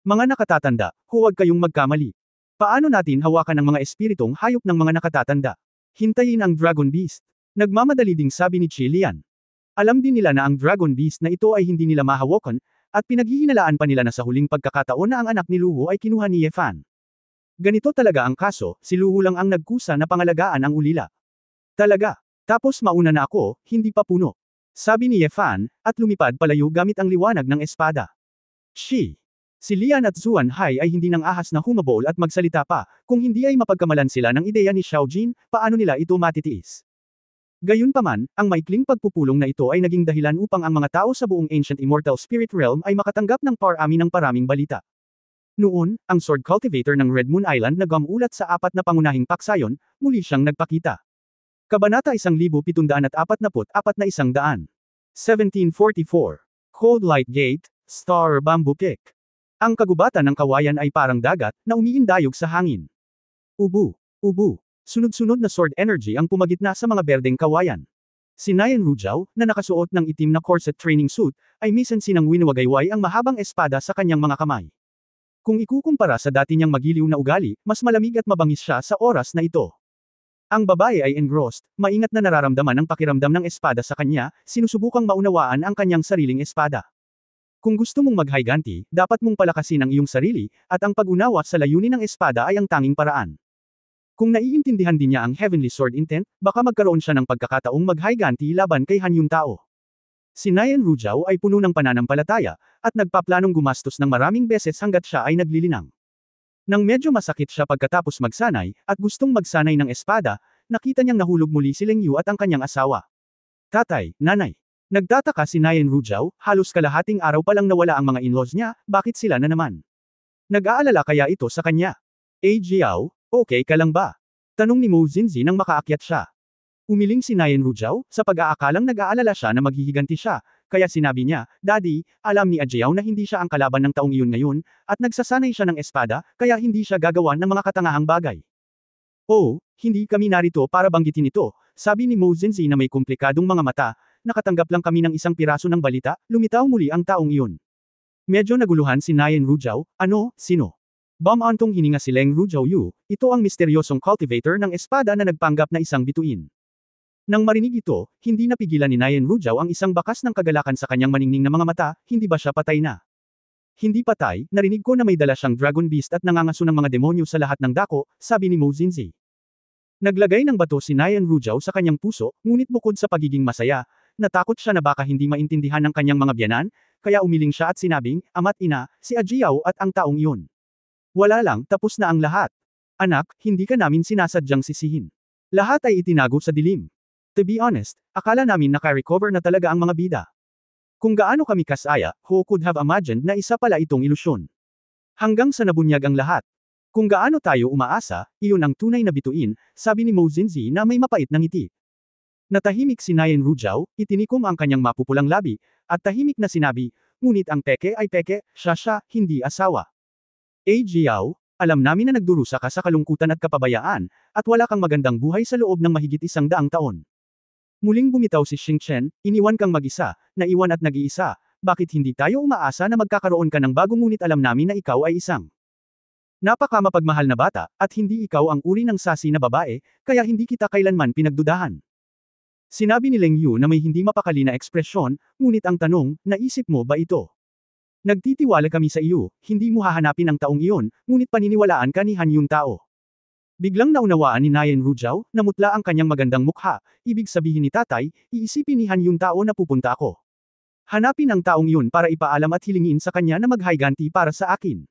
Mga nakatatanda, huwag kayong magkamali. Paano natin hawakan ang mga espiritong hayop ng mga nakatatanda? Hintayin ang Dragon Beast. Nagmamadali ding sabi ni Chilian. Alam din nila na ang Dragon Beast na ito ay hindi nila mahawakan, at pinaghihinalaan pa nila na sa huling pagkakataon na ang anak ni Luho ay kinuha ni Yefan. Ganito talaga ang kaso, si Luho lang ang nagkusa na pangalagaan ang ulila. Talaga. Tapos mauna na ako, hindi pa puno. Sabi ni Yefan, at lumipad palayo gamit ang liwanag ng espada. Si Lian at Xuanhai ay hindi nang ahas na humabol at magsalita pa, kung hindi ay mapagkamalan sila ng ideya ni Xiao Jin, paano nila ito matitiis. Gayunpaman, ang maikling pagpupulong na ito ay naging dahilan upang ang mga tao sa buong Ancient Immortal Spirit Realm ay makatanggap ng parami ng paraming balita. Noon, ang Sword Cultivator ng Red Moon Island na gamulat sa apat na pangunahing paksayon, muli siyang nagpakita. Kabanata 1744 na 100. 1744. Cold Light Gate, Star Bamboo Kick. Ang kagubatan ng kawayan ay parang dagat, na umiindayog sa hangin. Ubu. Sunod-sunod na sword energy ang pumagitna sa mga berdeng kawayan. Si Nayan Rujao, na nakasuot ng itim na corset training suit, ay minsan winuwagayway ang mahabang espada sa kanyang mga kamay. Kung ikukumpara sa dati niyang magiliw na ugali, mas malamig at mabangis siya sa oras na ito. Ang babae ay engrossed, maingat na nararamdaman ang pakiramdam ng espada sa kanya, sinusubukang maunawaan ang kanyang sariling espada. Kung gusto mong maghiganti, dapat mong palakasin ang iyong sarili, at ang pag-unawa sa layunin ng espada ay ang tanging paraan. Kung naiintindihan din niya ang Heavenly Sword intent, baka magkaroon siya ng pagkakataong maghiganti laban kay Han Yuntao. Si Nayan Rujao ay puno ng pananampalataya, at nagpaplanong gumastos ng maraming beses hanggat siya ay naglilinang. Nang medyo masakit siya pagkatapos magsanay, at gustong magsanay ng espada, nakita niyang nahulog muli si Leng Yu at ang kanyang asawa. Tatay, nanay. Nagtataka si Nayan Rujao, halos kalahating araw pa lang nawala ang mga in-laws niya, bakit sila na naman? Nag-aalala kaya ito sa kanya? Jiao, okay ka lang ba? Tanong ni Mo Zinzi nang makaakyat siya. Umiling si Nayan Rujao, sa pag-aakalang nag-aalala siya na maghihiganti siya, kaya sinabi niya, Daddy, alam ni Jiao na hindi siya ang kalaban ng taong iyon ngayon, at nagsasanay siya ng espada, kaya hindi siya gagawa ng mga katangahang bagay. Oh, hindi kami narito para banggitin ito, sabi ni Mo Zinzi na may komplikadong mga mata, nakatanggap lang kami ng isang piraso ng balita, lumitaw muli ang taong iyon. Medyo naguluhan si Nayan Rujao, ano, sino? Bumantong hininga si Leng Rujao Yu, ito ang misteryosong cultivator ng espada na nagpanggap na isang bituin. Nang marinig ito, hindi napigilan ni Nayan Rujao ang isang bakas ng kagalakan sa kanyang maningning na mga mata, hindi ba siya patay na? Hindi patay, narinig ko na may dala siyang dragon beast at nangangaso ng mga demonyo sa lahat ng dako, sabi ni Mo Zinzi. Naglagay ng bato si Nayan Rujao sa kanyang puso, ngunit bukod sa pagiging masaya, natakot siya na baka hindi maintindihan ng kanyang mga biyanan, kaya umiling siya at sinabing, Ama't ina, si Jiao at ang taong iyon. Wala lang, tapos na ang lahat. Anak, hindi ka namin sinasadyang sisihin. Lahat ay itinago sa dilim. To be honest, akala namin naka-recover na talaga ang mga bida. Kung gaano kami kasaya, who could have imagined na isa pala itong ilusyon. Hanggang sa nabunyag ang lahat. Kung gaano tayo umaasa, iyon ang tunay na bituin, sabi ni Mo Zinzi na may mapait na ngiti. Natahimik si Nayan Rujao, itinikom ang kanyang mapupulang labi, at tahimik na sinabi, ngunit ang peke ay peke, siya, hindi asawa. Jiao, alam namin na nagdurusa ka sa kalungkutan at kapabayaan, at wala kang magandang buhay sa loob ng mahigit 100 taon. Muling bumitaw si Xing Chen, iniwan kang mag-isa, naiwan at nag-iisa, bakit hindi tayo umaasa na magkakaroon ka ng bago ngunit alam namin na ikaw ay isang napakamapagmahal na bata, at hindi ikaw ang uri ng sasi na babae, kaya hindi kita kailanman pinagdudahan. Sinabi ni Leng Yu na may hindi mapakali na ekspresyon, ngunit ang tanong, naisip mo ba ito? Nagtitiwala kami sa iyo, hindi mo hahanapin ang taong iyon, ngunit paniniwalaan ka ni Han Yuntao. Biglang naunawaan ni Nayan Rujao, namutla ang kanyang magandang mukha, ibig sabihin ni tatay, iisipin ni Han Yuntao na pupunta ako. Hanapin ang taong iyon para ipaalam at hilingin sa kanya na maghiganti para sa akin.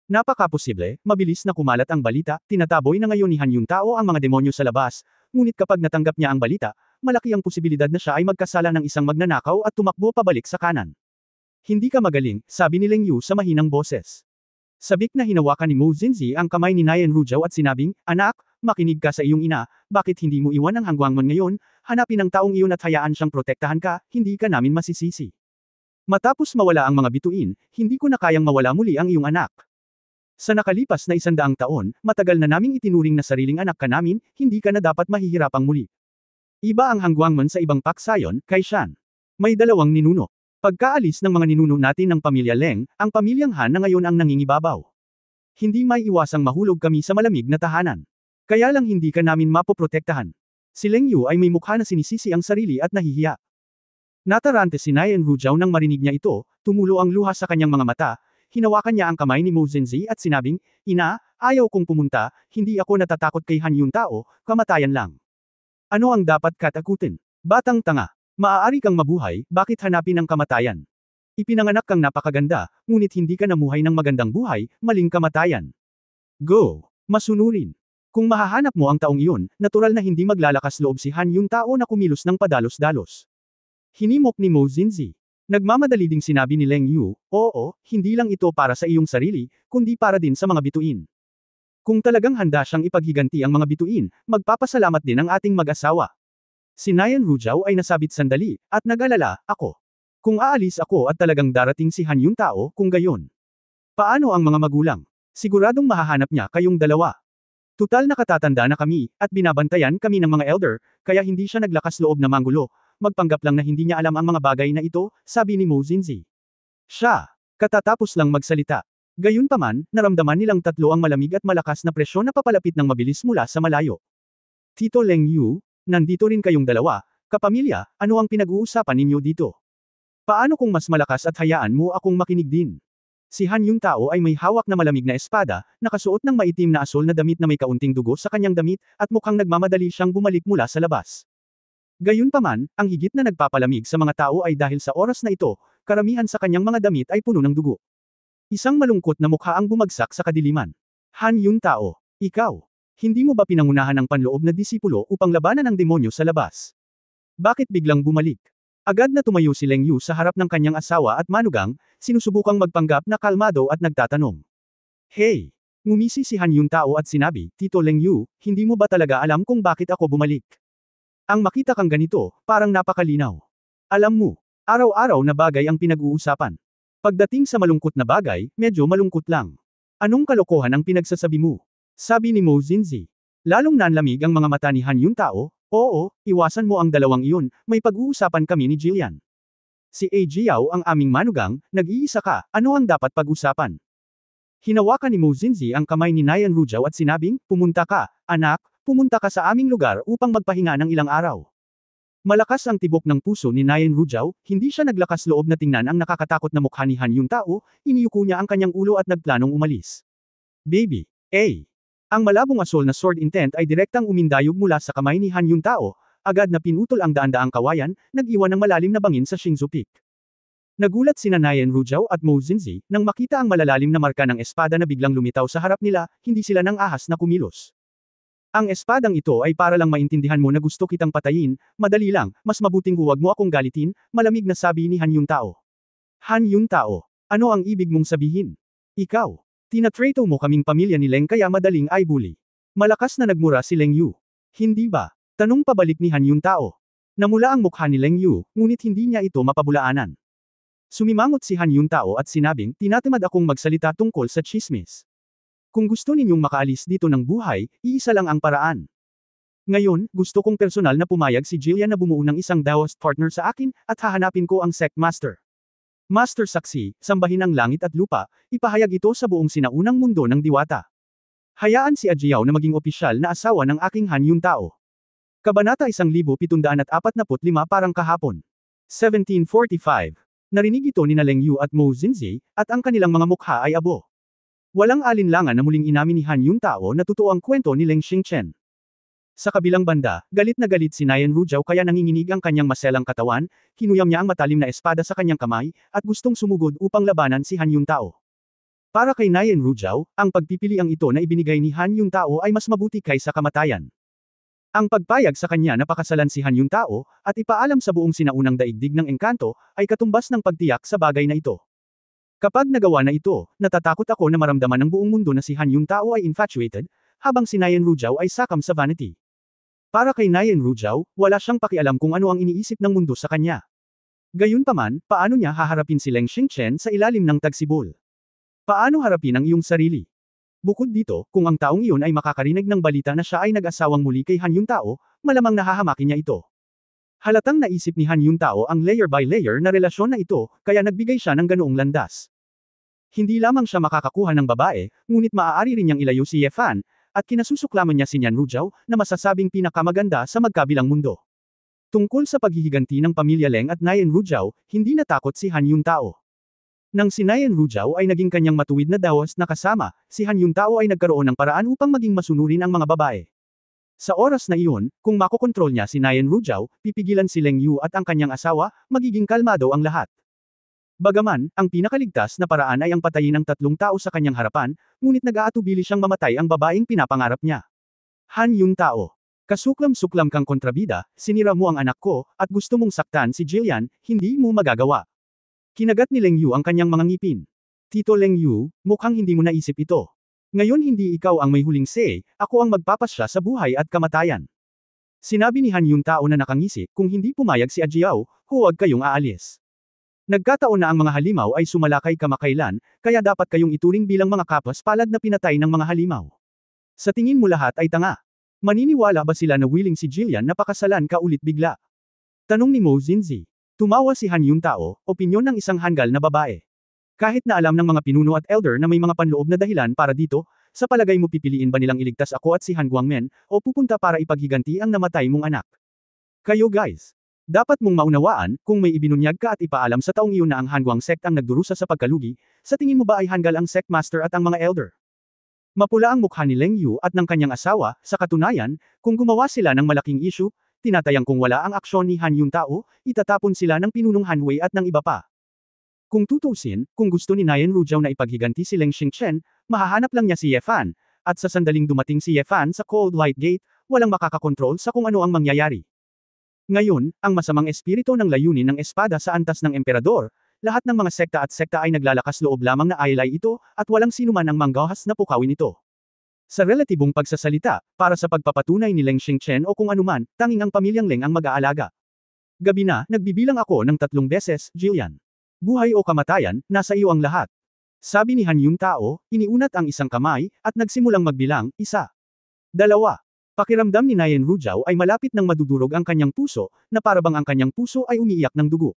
Napakaposible, mabilis na kumalat ang balita, tinataboy na ngayon ni Han Yuntao ang mga demonyo sa labas, ngunit kapag natanggap niya ang balita, malaki ang posibilidad na siya ay magkasala ng isang magnanakaw at tumakbo pabalik sa kanan. Hindi ka magaling, sabi ni Leng Yu sa mahinang boses. Sabik na hinawakan ni Mo Zinzi ang kamay ni Nayan Rujao at sinabing, Anak, makinig ka sa iyong ina, bakit hindi mo iwan ang hangwangman ngayon, hanapin ang taong iyon at hayaan siyang protektahan ka, hindi ka namin masisisi. Matapos mawala ang mga bituin, hindi ko na kayang mawala muli ang iyong anak. Sa nakalipas na 100 taon, matagal na naming itinuring na sariling anak ka namin, hindi ka na dapat mahihirapang muli. Iba ang hangwangman sa ibang paksayon, kay Shan. May 2 ninuno. Pagkaalis ng mga ninuno natin ng pamilya Leng, ang pamilyang Han na ngayon ang nangingibabaw. Hindi may iwasang mahulog kami sa malamig na tahanan. Kaya lang hindi ka namin mapoprotektahan. Si Leng Yu ay may mukha na sinisisi ang sarili at nahihiya. Natarante si Nayan Rujao nang marinig niya ito, tumulo ang luha sa kanyang mga mata, hinawakan niya ang kamay ni Mo Zinzi at sinabing, Ina, ayaw kong pumunta, hindi ako natatakot kay Han Yuntao, kamatayan lang. Ano ang dapat katakutin? Batang tanga. Maaari kang mabuhay, bakit hanapin ang kamatayan? Ipinanganak kang napakaganda, ngunit hindi ka namuhay ng magandang buhay, maling kamatayan. Go! Masunurin. Kung mahahanap mo ang taong iyon, natural na hindi maglalakas loob si Han Yuntao na kumilos ng padalos-dalos. Hinimok ni Mo Zinzi. Nagmamadali ding sinabi ni Leng Yu, oo, hindi lang ito para sa iyong sarili, kundi para din sa mga bituin. Kung talagang handa siyang ipaghiganti ang mga bituin, magpapasalamat din ang ating mag-asawa. Si Nayan Rujao ay nasabit sandali, at nag-alala, ako. Kung aalis ako at talagang darating si Han Yuntao, kung gayon. Paano ang mga magulang? Siguradong mahahanap niya kayong dalawa. Tutal nakatatanda na kami, at binabantayan kami ng mga elder, kaya hindi siya naglakas loob na manggulo. Magpanggap lang na hindi niya alam ang mga bagay na ito, sabi ni Mo Xinzi. Siya, katatapos lang magsalita. Gayunpaman, naramdaman nilang tatlo ang malamig at malakas na presyon na papalapit ng mabilis mula sa malayo. Tito Leng Yu, nandito rin kayong dalawa, kapamilya, ano ang pinag-uusapan ninyo dito? Paano kung mas malakas at hayaan mo akong makinig din? Si Han Yung Tao ay may hawak na malamig na espada, nakasuot ng maitim na asol na damit na may kaunting dugo sa kanyang damit, at mukhang nagmamadali siyang bumalik mula sa labas. Gayunpaman, ang higit na nagpapalamig sa mga tao ay dahil sa oras na ito, karamihan sa kanyang mga damit ay puno ng dugo. Isang malungkot na mukha ang bumagsak sa kadiliman. Han Yung Tao, ikaw, hindi mo ba pinangunahan ang panloob na disipulo upang labanan ang demonyo sa labas? Bakit biglang bumalik? Agad na tumayo si Leng Yu sa harap ng kanyang asawa at manugang, sinusubukang magpanggap na kalmado at nagtatanong. Hey! Ngumisi si Han Yung Tao at sinabi, Tito Leng Yu, hindi mo ba talaga alam kung bakit ako bumalik? Ang makita kang ganito, parang napakalinaw. Alam mo, araw-araw na bagay ang pinag-uusapan. Pagdating sa malungkot na bagay, medyo malungkot lang. Anong kalokohan ang pinagsasabi mo? Sabi ni Mo Xinzi. Lalong nanlamig ang mga mata ni Han Yung Tao. Oo, iwasan mo ang dalawang iyon, may pag-uusapan kami ni Jillian. Si A. Jiao ang aming manugang, nag-iisa ka, ano ang dapat pag-usapan? Hinawakan ni Mo Xinzi ang kamay ni Nayan Rujao at sinabing, pumunta ka, anak, pumunta ka sa aming lugar upang magpahinga ng ilang araw. Malakas ang tibok ng puso ni Nayan Rujao, hindi siya naglakas loob na tingnan ang nakakatakot na mukha ni Han Yung Tao, iniyuko niya ang kanyang ulo at nagplanong umalis. Baby, Ang malabong asol na sword intent ay direktang umindayog mula sa kamay ni Han Yung Tao, agad na pinutol ang daan-daang kawayan, nag-iwan ng malalim na bangin sa Xingzhou Peak. Nagulat sina Nayan Rujao at Mo Xinzi, nang makita ang malalalim na marka ng espada na biglang lumitaw sa harap nila, hindi sila nang ahas na kumilos. Ang espadang ito ay para lang maintindihan mo na gusto kitang patayin, madali lang, mas mabuting huwag mo akong galitin, malamig na sabi ni Han Yung Tao. Han Yung Tao, ano ang ibig mong sabihin? Ikaw. Tinatrato mo kaming pamilya ni Leng kaya madaling ay bully. Malakas na nagmura si Leng Yu. Hindi ba? Tanong pabalik ni Han Yung Tao. Namula ang mukha ni Leng Yu, ngunit hindi niya ito mapabulaanan. Sumimangot si Han Yung Tao at sinabing, tinatamad akong magsalita tungkol sa chismis. Kung gusto ninyong makaalis dito ng buhay, iisa lang ang paraan. Ngayon, gusto kong personal na pumayag si Jillian na bumuo ng isang Daoist partner sa akin, at hahanapin ko ang Sect Master. Master Saksi, sambahin ang langit at lupa, ipahayag ito sa buong sinaunang mundo ng diwata. Hayaan si Ajiao na maging opisyal na asawa ng aking Han Yung Tao. Kabanata 1745 parang kahapon. 1745. Narinig ito ni Leng Yu at Mo Xinzi, at ang kanilang mga mukha ay abo. Walang alinlangan na muling inamin ni Han Yung Tao na totoo ang kwento ni Leng Xingchen. Sa kabilang banda, galit na galit si Nayan Rujao kaya nanginginig ang kanyang maselang katawan, kinuyam niya ang matalim na espada sa kanyang kamay, at gustong sumugod upang labanan si Han Yung Tao. Para kay Nayan Rujao, ang pagpipiliang ito na ibinigay ni Han Yung Tao ay mas mabuti kaysa kamatayan. Ang pagpayag sa kanya na pakasalan si Han Yung Tao, at ipaalam sa buong sinaunang daigdig ng engkanto, ay katumbas ng pagtiyak sa bagay na ito. Kapag nagawa na ito, natatakot ako na maramdaman ng buong mundo na si Han Yung Tao ay infatuated, habang si Nayan Rujao ay sakam sa vanity. Para kay Nayan Rujao, wala siyang pakialam kung ano ang iniisip ng mundo sa kanya. Gayunpaman, paano niya haharapin si Leng Xingchen sa ilalim ng tagsibol? Paano harapin ang iyong sarili? Bukod dito, kung ang taong iyon ay makakarinig ng balita na siya ay nag-asawang muli kay Han Yung Tao, malamang nahahamakin niya ito. Halatang naisip ni Han Yung Tao ang layer by layer na relasyon na ito, kaya nagbigay siya ng ganoong landas. Hindi lamang siya makakakuha ng babae, ngunit maaari rin niyang ilayo si Ye Fan, at kinasusuklaman niya si Nyan Rujao, na masasabing pinakamaganda sa magkabilang mundo. Tungkol sa paghihiganti ng pamilya Leng at Nayan Rujao, hindi natakot si Han Yung Tao. Nang si Nayan Rujao ay naging kanyang matuwid na Daoist na kasama, si Han Yung Tao ay nagkaroon ng paraan upang maging masunurin ang mga babae. Sa oras na iyon, kung makokontrol niya si Nayan Rujao, pipigilan si Leng Yu at ang kanyang asawa, magiging kalmado ang lahat. Bagaman, ang pinakaligtas na paraan ay ang patayin ng tatlong tao sa kanyang harapan, ngunit nag-aatubili siyang mamatay ang babaeng pinapangarap niya. Han Yung Tao. Kasuklam-suklam kang kontrabida, sinira mo ang anak ko, at gusto mong saktan si Jillian, hindi mo magagawa. Kinagat ni Leng Yu ang kanyang mga ngipin. Tito Leng Yu, mukhang hindi mo naisip ito. Ngayon hindi ikaw ang may huling say, ako ang magpapasya sa buhay at kamatayan. Sinabi ni Han Yung Tao na nakangisi, kung hindi pumayag si Ajiao, huwag kayong aalis. Nagkataon na ang mga halimaw ay sumalakay kamakailan, kaya dapat kayong ituring bilang mga kapas palad na pinatay ng mga halimaw. Sa tingin mo lahat ay tanga. Maniniwala ba sila na willing si Jillian na pakasalan ka ulit bigla? Tanong ni Mo Zinzi. Tumawa si Han Yuntao, opinyon ng isang hanggal na babae. Kahit na alam ng mga pinuno at elder na may mga panloob na dahilan para dito, sa palagay mo pipiliin ba nilang iligtas ako at si Han Guangmen, o pupunta para ipaghiganti ang namatay mong anak? Kayo guys. Dapat mong maunawaan, kung may ibinunyag ka at ipaalam sa taong iyon na ang Han Guang sect ang nagdurusa sa pagkalugi, sa tingin mo ba ay hanggal ang sect master at ang mga elder? Mapula ang mukha ni Leng Yu at ng kanyang asawa, sa katunayan, kung gumawa sila ng malaking issue, tinatayang kung wala ang aksyon ni Han Yuntao, itatapon sila ng pinunong Han Wei at ng iba pa. Kung tutusin, kung gusto ni Nayan Rujiao na ipaghiganti si Leng Xingchen, mahahanap lang niya si Ye Fan, at sa sandaling dumating si Ye Fan sa Cold Light Gate, walang makakakontrol sa kung ano ang mangyayari. Ngayon, ang masamang espiritu ng layunin ng espada sa antas ng emperador, lahat ng mga sekta at sekta ay naglalakas loob lamang na ailay ito, at walang sinuman ang manggahas na pukawin ito. Sa relatibong pagsasalita, para sa pagpapatunay ni Leng Xingchen o kung anuman, tanging ang pamilyang Leng ang mag-aalaga. Gabi na, nagbibilang ako ng 3 beses, Jillian. Buhay o kamatayan, nasa iyo ang lahat. Sabi ni Han Yuntao, iniunat ang isang kamay, at nagsimulang magbilang, 1. 2. Pakiramdam ni Nayan Rujiao ay malapit nang madudurog ang kanyang puso, na parabang ang kanyang puso ay umiiyak ng dugo.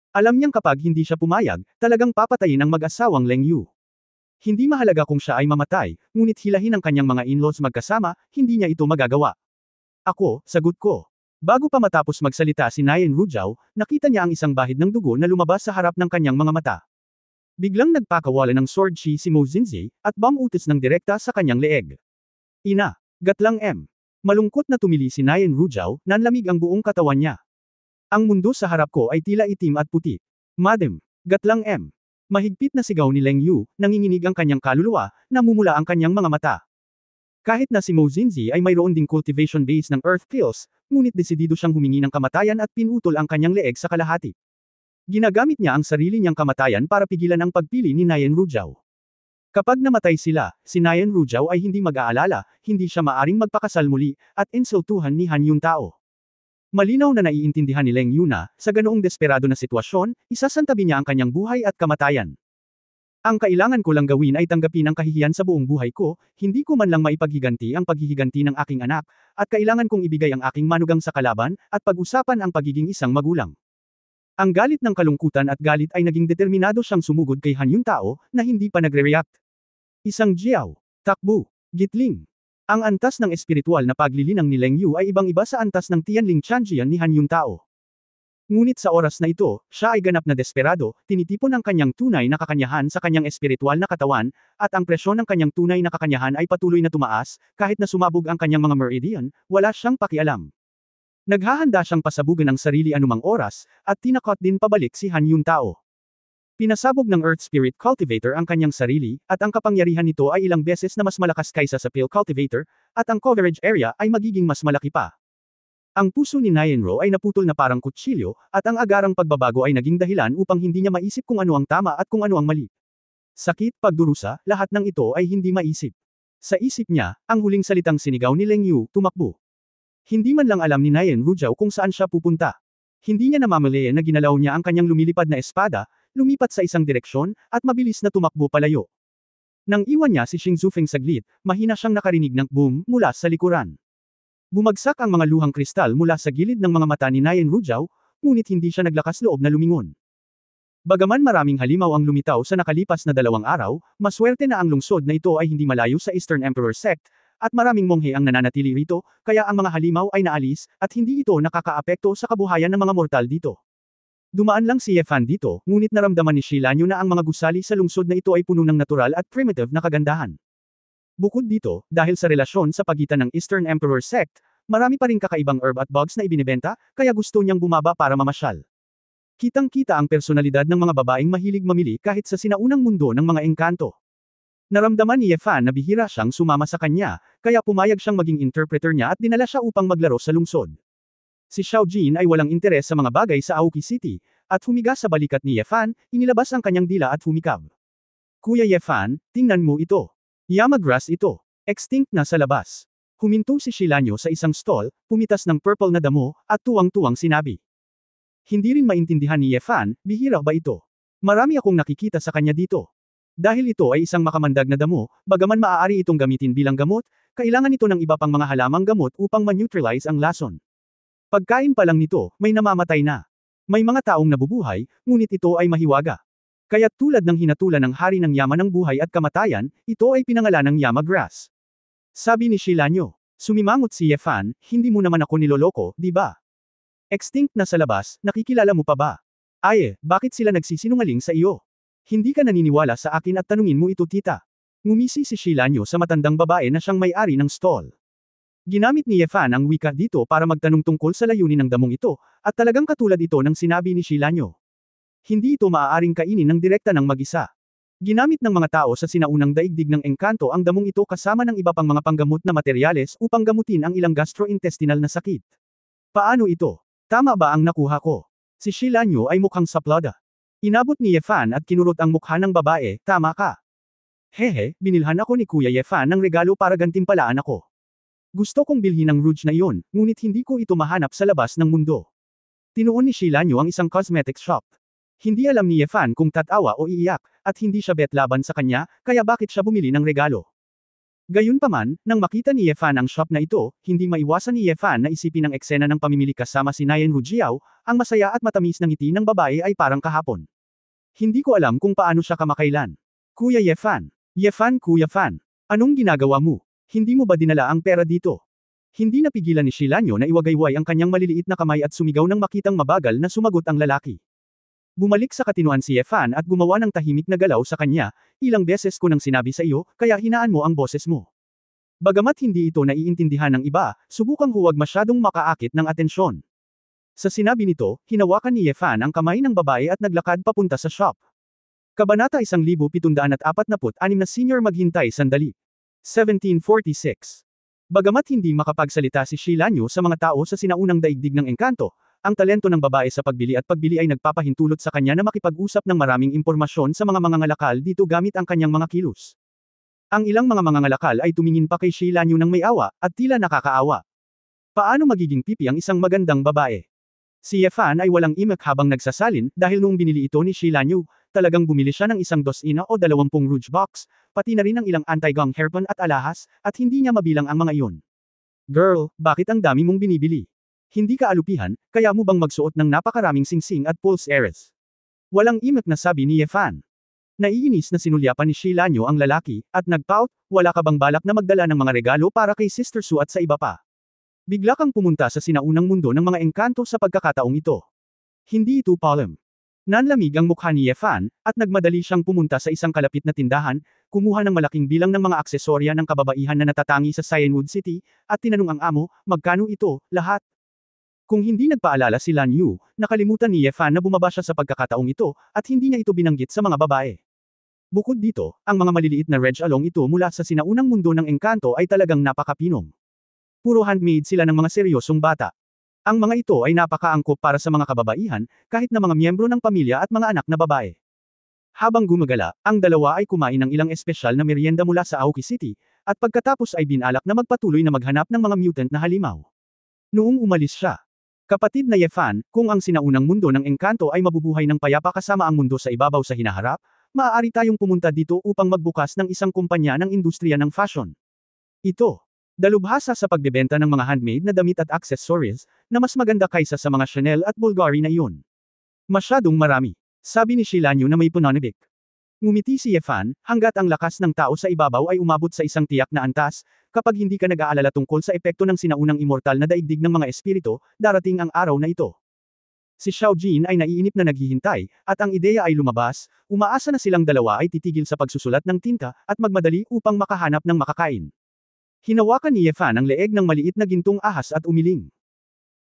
Alam niyang kapag hindi siya pumayag, talagang papatayin ang mag-asawang Leng Yu. Hindi mahalaga kung siya ay mamatay, ngunit hilahin ang kanyang mga in-laws magkasama, hindi niya ito magagawa. Ako, sagot ko. Bago pa matapos magsalita si Nayan Rujiao, nakita niya ang isang bahid ng dugo na lumabas sa harap ng kanyang mga mata. Biglang nagpakawala ng sword chi si Mo Zinzi, at bang-utos ng direkta sa kanyang leeg. Ina, gatlang M. Malungkot na tumili si Nayan Rujiao, nanlamig ang buong katawan niya. Ang mundo sa harap ko ay tila itim at puti. Madam, gatlang M. Mahigpit na sigaw ni Leng Yu, nanginginig ang kanyang kaluluwa, namumula ang kanyang mga mata. Kahit na si Mo Zinzi ay mayroon ding cultivation base ng earth pills, ngunit desidido siyang humingi ng kamatayan at pinutol ang kanyang leeg sa kalahati. Ginagamit niya ang sarili niyang kamatayan para pigilan ang pagpili ni Nayan Rujiao. Kapag namatay sila, si Nayan Rujiao ay hindi mag-aalala, hindi siya maaring magpakasal muli, at insultuhan ni Han Yuntao. Malinaw na naiintindihan ni Leng Yu na, sa ganoong desperado na sitwasyon, isasantabi niya ang kanyang buhay at kamatayan. Ang kailangan ko lang gawin ay tanggapin ang kahihiyan sa buong buhay ko, hindi ko man lang maipaghiganti ang paghihiganti ng aking anak, at kailangan kong ibigay ang aking manugang sa kalaban, at pag-usapan ang pagiging isang magulang. Ang galit ng kalungkutan at galit ay naging determinado siyang sumugod kay Han Yuntao, na hindi pa nagre-react. Isang Jiao. Takbo. Gitling. Ang antas ng espiritual na paglilinang ni Leng Yu ay ibang-iba sa antas ng Tianling Chanjian ni Han Yuntao. Ngunit sa oras na ito, siya ay ganap na desperado, tinitipon ang kanyang tunay na kakanyahan sa kanyang espiritual na katawan, at ang presyon ng kanyang tunay na kakanyahan ay patuloy na tumaas, kahit na sumabog ang kanyang mga meridian, wala siyang pakialam. Naghahanda siyang pasabugan ang sarili anumang oras, at tinakot din pabalik si Han Yuntao. Pinasabog ng Earth Spirit Cultivator ang kanyang sarili, at ang kapangyarihan nito ay ilang beses na mas malakas kaysa sa Pale Cultivator, at ang coverage area ay magiging mas malaki pa. Ang puso ni Nayenro ay naputol na parang kutsilyo, at ang agarang pagbabago ay naging dahilan upang hindi niya maisip kung ano ang tama at kung ano ang mali. Sakit, pagdurusa, lahat ng ito ay hindi maisip. Sa isip niya, ang huling salitang sinigaw ni Leng Yu, tumakbo. Hindi man lang alam ni Nayan Rujiao kung saan siya pupunta. Hindi niya namamalayan na ginalaw niya ang kanyang lumilipad na espada, lumipat sa isang direksyon, at mabilis na tumakbo palayo. Nang iwan niya si Xing Zufeng saglit, mahina siyang nakarinig ng boom mula sa likuran. Bumagsak ang mga luhang kristal mula sa gilid ng mga mata ni Nayan Rujiao, ngunit hindi siya naglakas loob na lumingon. Bagaman maraming halimaw ang lumitaw sa nakalipas na 2 araw, maswerte na ang lungsod na ito ay hindi malayo sa Eastern Emperor Sect, at maraming monghe ang nananatili rito, kaya ang mga halimaw ay naalis, at hindi ito nakakaapekto sa kabuhayan ng mga mortal dito. Dumaan lang si Ye Fan dito, ngunit naramdaman ni Shilanyo na ang mga gusali sa lungsod na ito ay puno ng natural at primitive na kagandahan. Bukod dito, dahil sa relasyon sa pagitan ng Eastern Emperor Sect, marami pa ring kakaibang herb at bugs na ibinebenta, kaya gusto niyang bumaba para mamasyal. Kitang-kita ang personalidad ng mga babaeng mahilig mamili kahit sa sinaunang mundo ng mga engkanto. Naramdaman ni Ye Fan na bihira siyang sumama sa kanya, kaya pumayag siyang maging interpreter niya at dinala siya upang maglaro sa lungsod. Si Xiao Jin ay walang interes sa mga bagay sa Aoki City, at humiga sa balikat ni Ye Fan, inilabas ang kanyang dila at humikab. Kuya Ye Fan, tingnan mo ito. Yamagrass ito. Extinct na sa labas. Huminto si Shilanyo sa isang stall, pumitas ng purple na damo, at tuwang-tuwang sinabi. Hindi rin maintindihan ni Ye Fan, bihira ba ito? Marami akong nakikita sa kanya dito. Dahil ito ay isang makamandag na damo, bagaman maaari itong gamitin bilang gamot, kailangan ito ng iba pang mga halamang gamot upang ma-neutralize ang lason. Pagkain pa lang nito, may namamatay na. May mga taong nabubuhay, ngunit ito ay mahiwaga. Kaya't tulad ng hinatulan ng hari ng yaman ng buhay at kamatayan, ito ay pinangalan ng Yama Grass. Sabi ni Shilanyo. Sumimangot si Yefan, hindi mo naman ako niloloko, di ba? Extinct na sa labas, nakikilala mo pa ba? Ay, bakit sila nagsisinungaling sa iyo? Hindi ka naniniwala sa akin at tanungin mo ito tita. Ngumisi si Shilanyo sa matandang babae na siyang may-ari ng stall. Ginamit ni Yefan ang wika dito para magtanong tungkol sa layunin ng damong ito, at talagang katulad ito ng sinabi ni Shilanyo. Hindi ito maaaring kainin ng direkta ng mag-isa. Ginamit ng mga tao sa sinaunang daigdig ng engkanto ang damong ito kasama ng iba pang mga panggamot na materyales upang gamutin ang ilang gastrointestinal na sakit. Paano ito? Tama ba ang nakuha ko? Si Shilanyo ay mukhang saplada. Inabot ni Yefan at kinurot ang mukha ng babae, tama ka. Hehe, binilhan ako ni Kuya Yefan ng regalo para gantimpalaan ako. Gusto kong bilhin ang rouge na iyon, ngunit hindi ko ito mahanap sa labas ng mundo. Tinuon ni Shilanyo ang isang cosmetics shop. Hindi alam ni Yefan kung tatawa o iiyak, at hindi siya bet laban sa kanya, kaya bakit siya bumili ng regalo. Gayunpaman, nang makita ni Yefan ang shop na ito, hindi maiwasan ni Yefan na isipin ang eksena ng pamimili kasama si Nayen Rujiao, ang masaya at matamis na ngiti ng babae ay parang kahapon. Hindi ko alam kung paano siya kamakailan. Kuya Yefan. Yefan Kuya Fan. Anong ginagawa mo? Hindi mo ba dinala ang pera dito? Hindi napigilan ni Shilanyo na iwagayway ang kanyang maliliit na kamay at sumigaw nang makitang mabagal na sumagot ang lalaki. Bumalik sa katinuan si Yefan at gumawa ng tahimik na galaw sa kanya, ilang beses ko nang sinabi sa iyo, kaya hinaan mo ang boses mo. Bagamat hindi ito naiintindihan ng iba, subukang huwag masyadong makaakit ng atensyon. Sa sinabi nito, hinawakan ni Yefan ang kamay ng babae at naglakad papunta sa shop. Kabanata 1746 na senior maghintay sandali. 1746. Bagamat hindi makapagsalita si Shilanyo sa mga tao sa sinaunang daigdig ng engkanto, ang talento ng babae sa pagbili at pagbili ay nagpapahintulot sa kanya na makipag-usap ng maraming impormasyon sa mga mangangalakal dito gamit ang kanyang mga kilos. Ang ilang mga mangangalakal ay tumingin pa kay Shilanyo ng may awa, at tila nakakaawa. Paano magiging pipi ang isang magandang babae? Si Yefan ay walang imak habang nagsasalin dahil noong binili ito ni Shilanyo, talagang bumili siya ng isang dosina o 20 rouge box, pati na rin ang ilang anti-gong hairpin at alahas, at hindi niya mabilang ang mga iyon. Girl, bakit ang dami mong binibili? Hindi ka alupihan, kaya mo bang magsuot ng napakaraming singsing at pulse earrings? Walang imak na sabi ni Yefan. Naiinis na sinulyapan ni Shilanyo ang lalaki, at nagpout, wala ka bang balak na magdala ng mga regalo para kay Sister Su at sa iba pa? Bigla kang pumunta sa sinaunang mundo ng mga engkanto sa pagkakataong ito. Hindi ito palem. Nanlamig ang mukha ni Yefan, at nagmadali siyang pumunta sa isang kalapit na tindahan, kumuha ng malaking bilang ng mga aksesorya ng kababaihan na natatangi sa Cyanwood City, at tinanong ang amo, magkano ito, lahat? Kung hindi nagpaalala si Lan Yu, nakalimutan ni Yefan na bumaba siya sa pagkakataong ito, at hindi niya ito binanggit sa mga babae. Bukod dito, ang mga maliliit na reg along ito mula sa sinaunang mundo ng engkanto ay talagang napakapinong. Puro handmade sila ng mga seryosong bata. Ang mga ito ay napakaangkop para sa mga kababaihan, kahit na mga miyembro ng pamilya at mga anak na babae. Habang gumagala, ang dalawa ay kumain ng ilang espesyal na merienda mula sa Aoki City, at pagkatapos ay binalak na magpatuloy na maghanap ng mga mutant na halimaw. Noong umalis siya, kapatid na Yefan, kung ang sinaunang mundo ng engkanto ay mabubuhay ng payapa kasama ang mundo sa ibabaw sa hinaharap, maaari tayong pumunta dito upang magbukas ng isang kumpanya ng industriya ng fashion. Ito. Dalubhasa sa pagbebenta ng mga handmade na damit at accessories, na mas maganda kaysa sa mga Chanel at Bulgari na iyon. Masyadong marami. Sabi ni Shilanyo na may punanibik. Ngumiti si Yefan, hanggat ang lakas ng tao sa ibabaw ay umabot sa isang tiyak na antas, kapag hindi ka nag-aalala tungkol sa epekto ng sinaunang immortal na daigdig ng mga espiritu, darating ang araw na ito. Si Xiao Jin ay naiinip na naghihintay, at ang ideya ay lumabas, umaasa na silang dalawa ay titigil sa pagsusulat ng tinta, at magmadali upang makahanap ng makakain. Hinawakan ni Yefan ang leeg ng maliit na gintong ahas at umiling.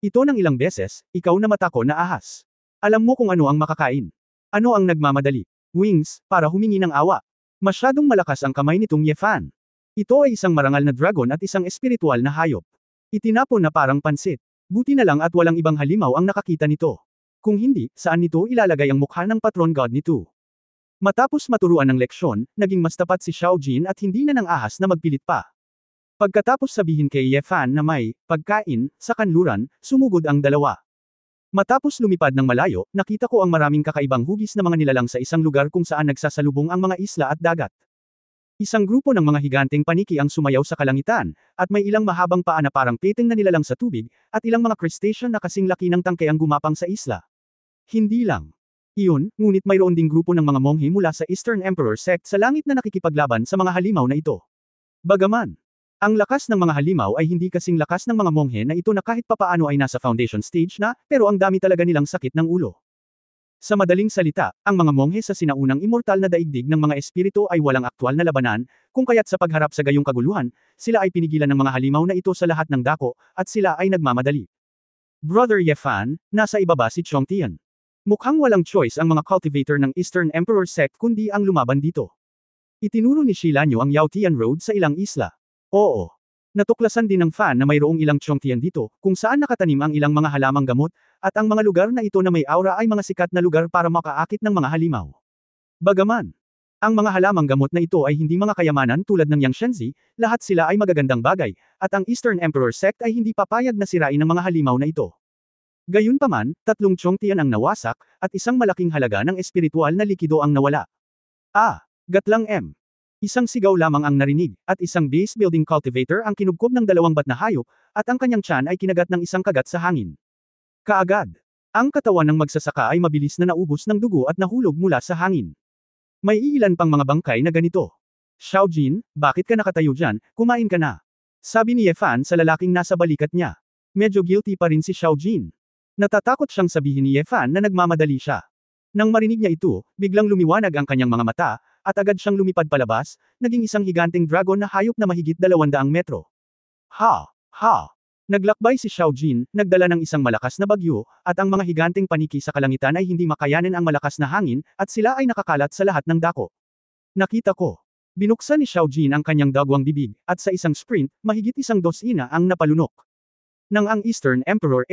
Ito ng ilang beses, ikaw na matako na ahas. Alam mo kung ano ang makakain. Ano ang nagmamadali? Wings, para humingi ng awa. Masyadong malakas ang kamay nitong Yefan. Ito ay isang marangal na dragon at isang espiritual na hayop. Itinapon na parang pansit. Buti na lang at walang ibang halimaw ang nakakita nito. Kung hindi, saan nito ilalagay ang mukha ng patron god nito? Matapos maturuan ng leksyon, naging mas tapat si Xiao Jin at hindi na ng ahas na magpilit pa. Pagkatapos sabihin kay Yefan na may pagkain sa kanluran, sumugod ang dalawa. Matapos lumipad ng malayo, nakita ko ang maraming kakaibang hugis na mga nilalang sa isang lugar kung saan nagsasalubong ang mga isla at dagat. Isang grupo ng mga higanteng paniki ang sumayaw sa kalangitan, at may ilang mahabang paa na parang peteng na nilalang sa tubig, at ilang mga crustacean na kasing laki ng tangke ang gumapang sa isla. Hindi lang iyon, ngunit mayroon ding grupo ng mga monghe mula sa Eastern Emperor Sect sa langit na nakikipaglaban sa mga halimaw na ito. Bagaman ang lakas ng mga halimaw ay hindi kasing lakas ng mga monghe na ito na kahit papaano ay nasa foundation stage na, pero ang dami talaga nilang sakit ng ulo. Sa madaling salita, ang mga monghe sa sinaunang immortal na daigdig ng mga espiritu ay walang aktwal na labanan, kung kaya't sa pagharap sa gayong kaguluhan, sila ay pinigilan ng mga halimaw na ito sa lahat ng dako, at sila ay nagmamadali. Brother Yefan, nasa ibaba si Chongtian. Mukhang walang choice ang mga cultivator ng Eastern Emperor Sect kundi ang lumaban dito. Itinuro ni Shilanyo ang Yaotian Road sa ilang isla. Oo. Natuklasan din ng fan na mayroong ilang Chongtian dito, kung saan nakatanim ang ilang mga halamang gamot, at ang mga lugar na ito na may aura ay mga sikat na lugar para makaakit ng mga halimaw. Bagaman ang mga halamang gamot na ito ay hindi mga kayamanan tulad ng Yangshenzi, lahat sila ay magagandang bagay, at ang Eastern Emperor Sect ay hindi papayag na sirain ng mga halimaw na ito. Gayunpaman, 3 Chongtian ang nawasak, at isang malaking halaga ng espiritual na likido ang nawala. Gatlang M. Isang sigaw lamang ang narinig, at isang base building cultivator ang kinubkob ng 2 bat na hayop, at ang kanyang tiyan ay kinagat ng isang kagat sa hangin. Kaagad, ang katawan ng magsasaka ay mabilis na naubos ng dugo at nahulog mula sa hangin. May iilan pang mga bangkay na ganito. Xiaojin, bakit ka nakatayo dyan, kumain ka na. Sabi ni Yefan sa lalaking nasa balikat niya. Medyo guilty pa rin si Xiaojin. Natatakot siyang sabihin ni Yefan na nagmamadali siya. Nang marinig niya ito, biglang lumiwanag ang kanyang mga mata, at agad siyang lumipad palabas, naging isang higanteng dragon na hayop na mahigit 200 metro. Naglakbay si Xiaojin, nagdala ng isang malakas na bagyo, at ang mga higanteng paniki sa kalangitan ay hindi makayanin ang malakas na hangin, at sila ay nakakalat sa lahat ng dako. Nakita ko. Binuksan ni Xiaojin ang kanyang dagwang bibig, at sa isang sprint, mahigit 100 ang napalunok. Nang ang Eastern Emperor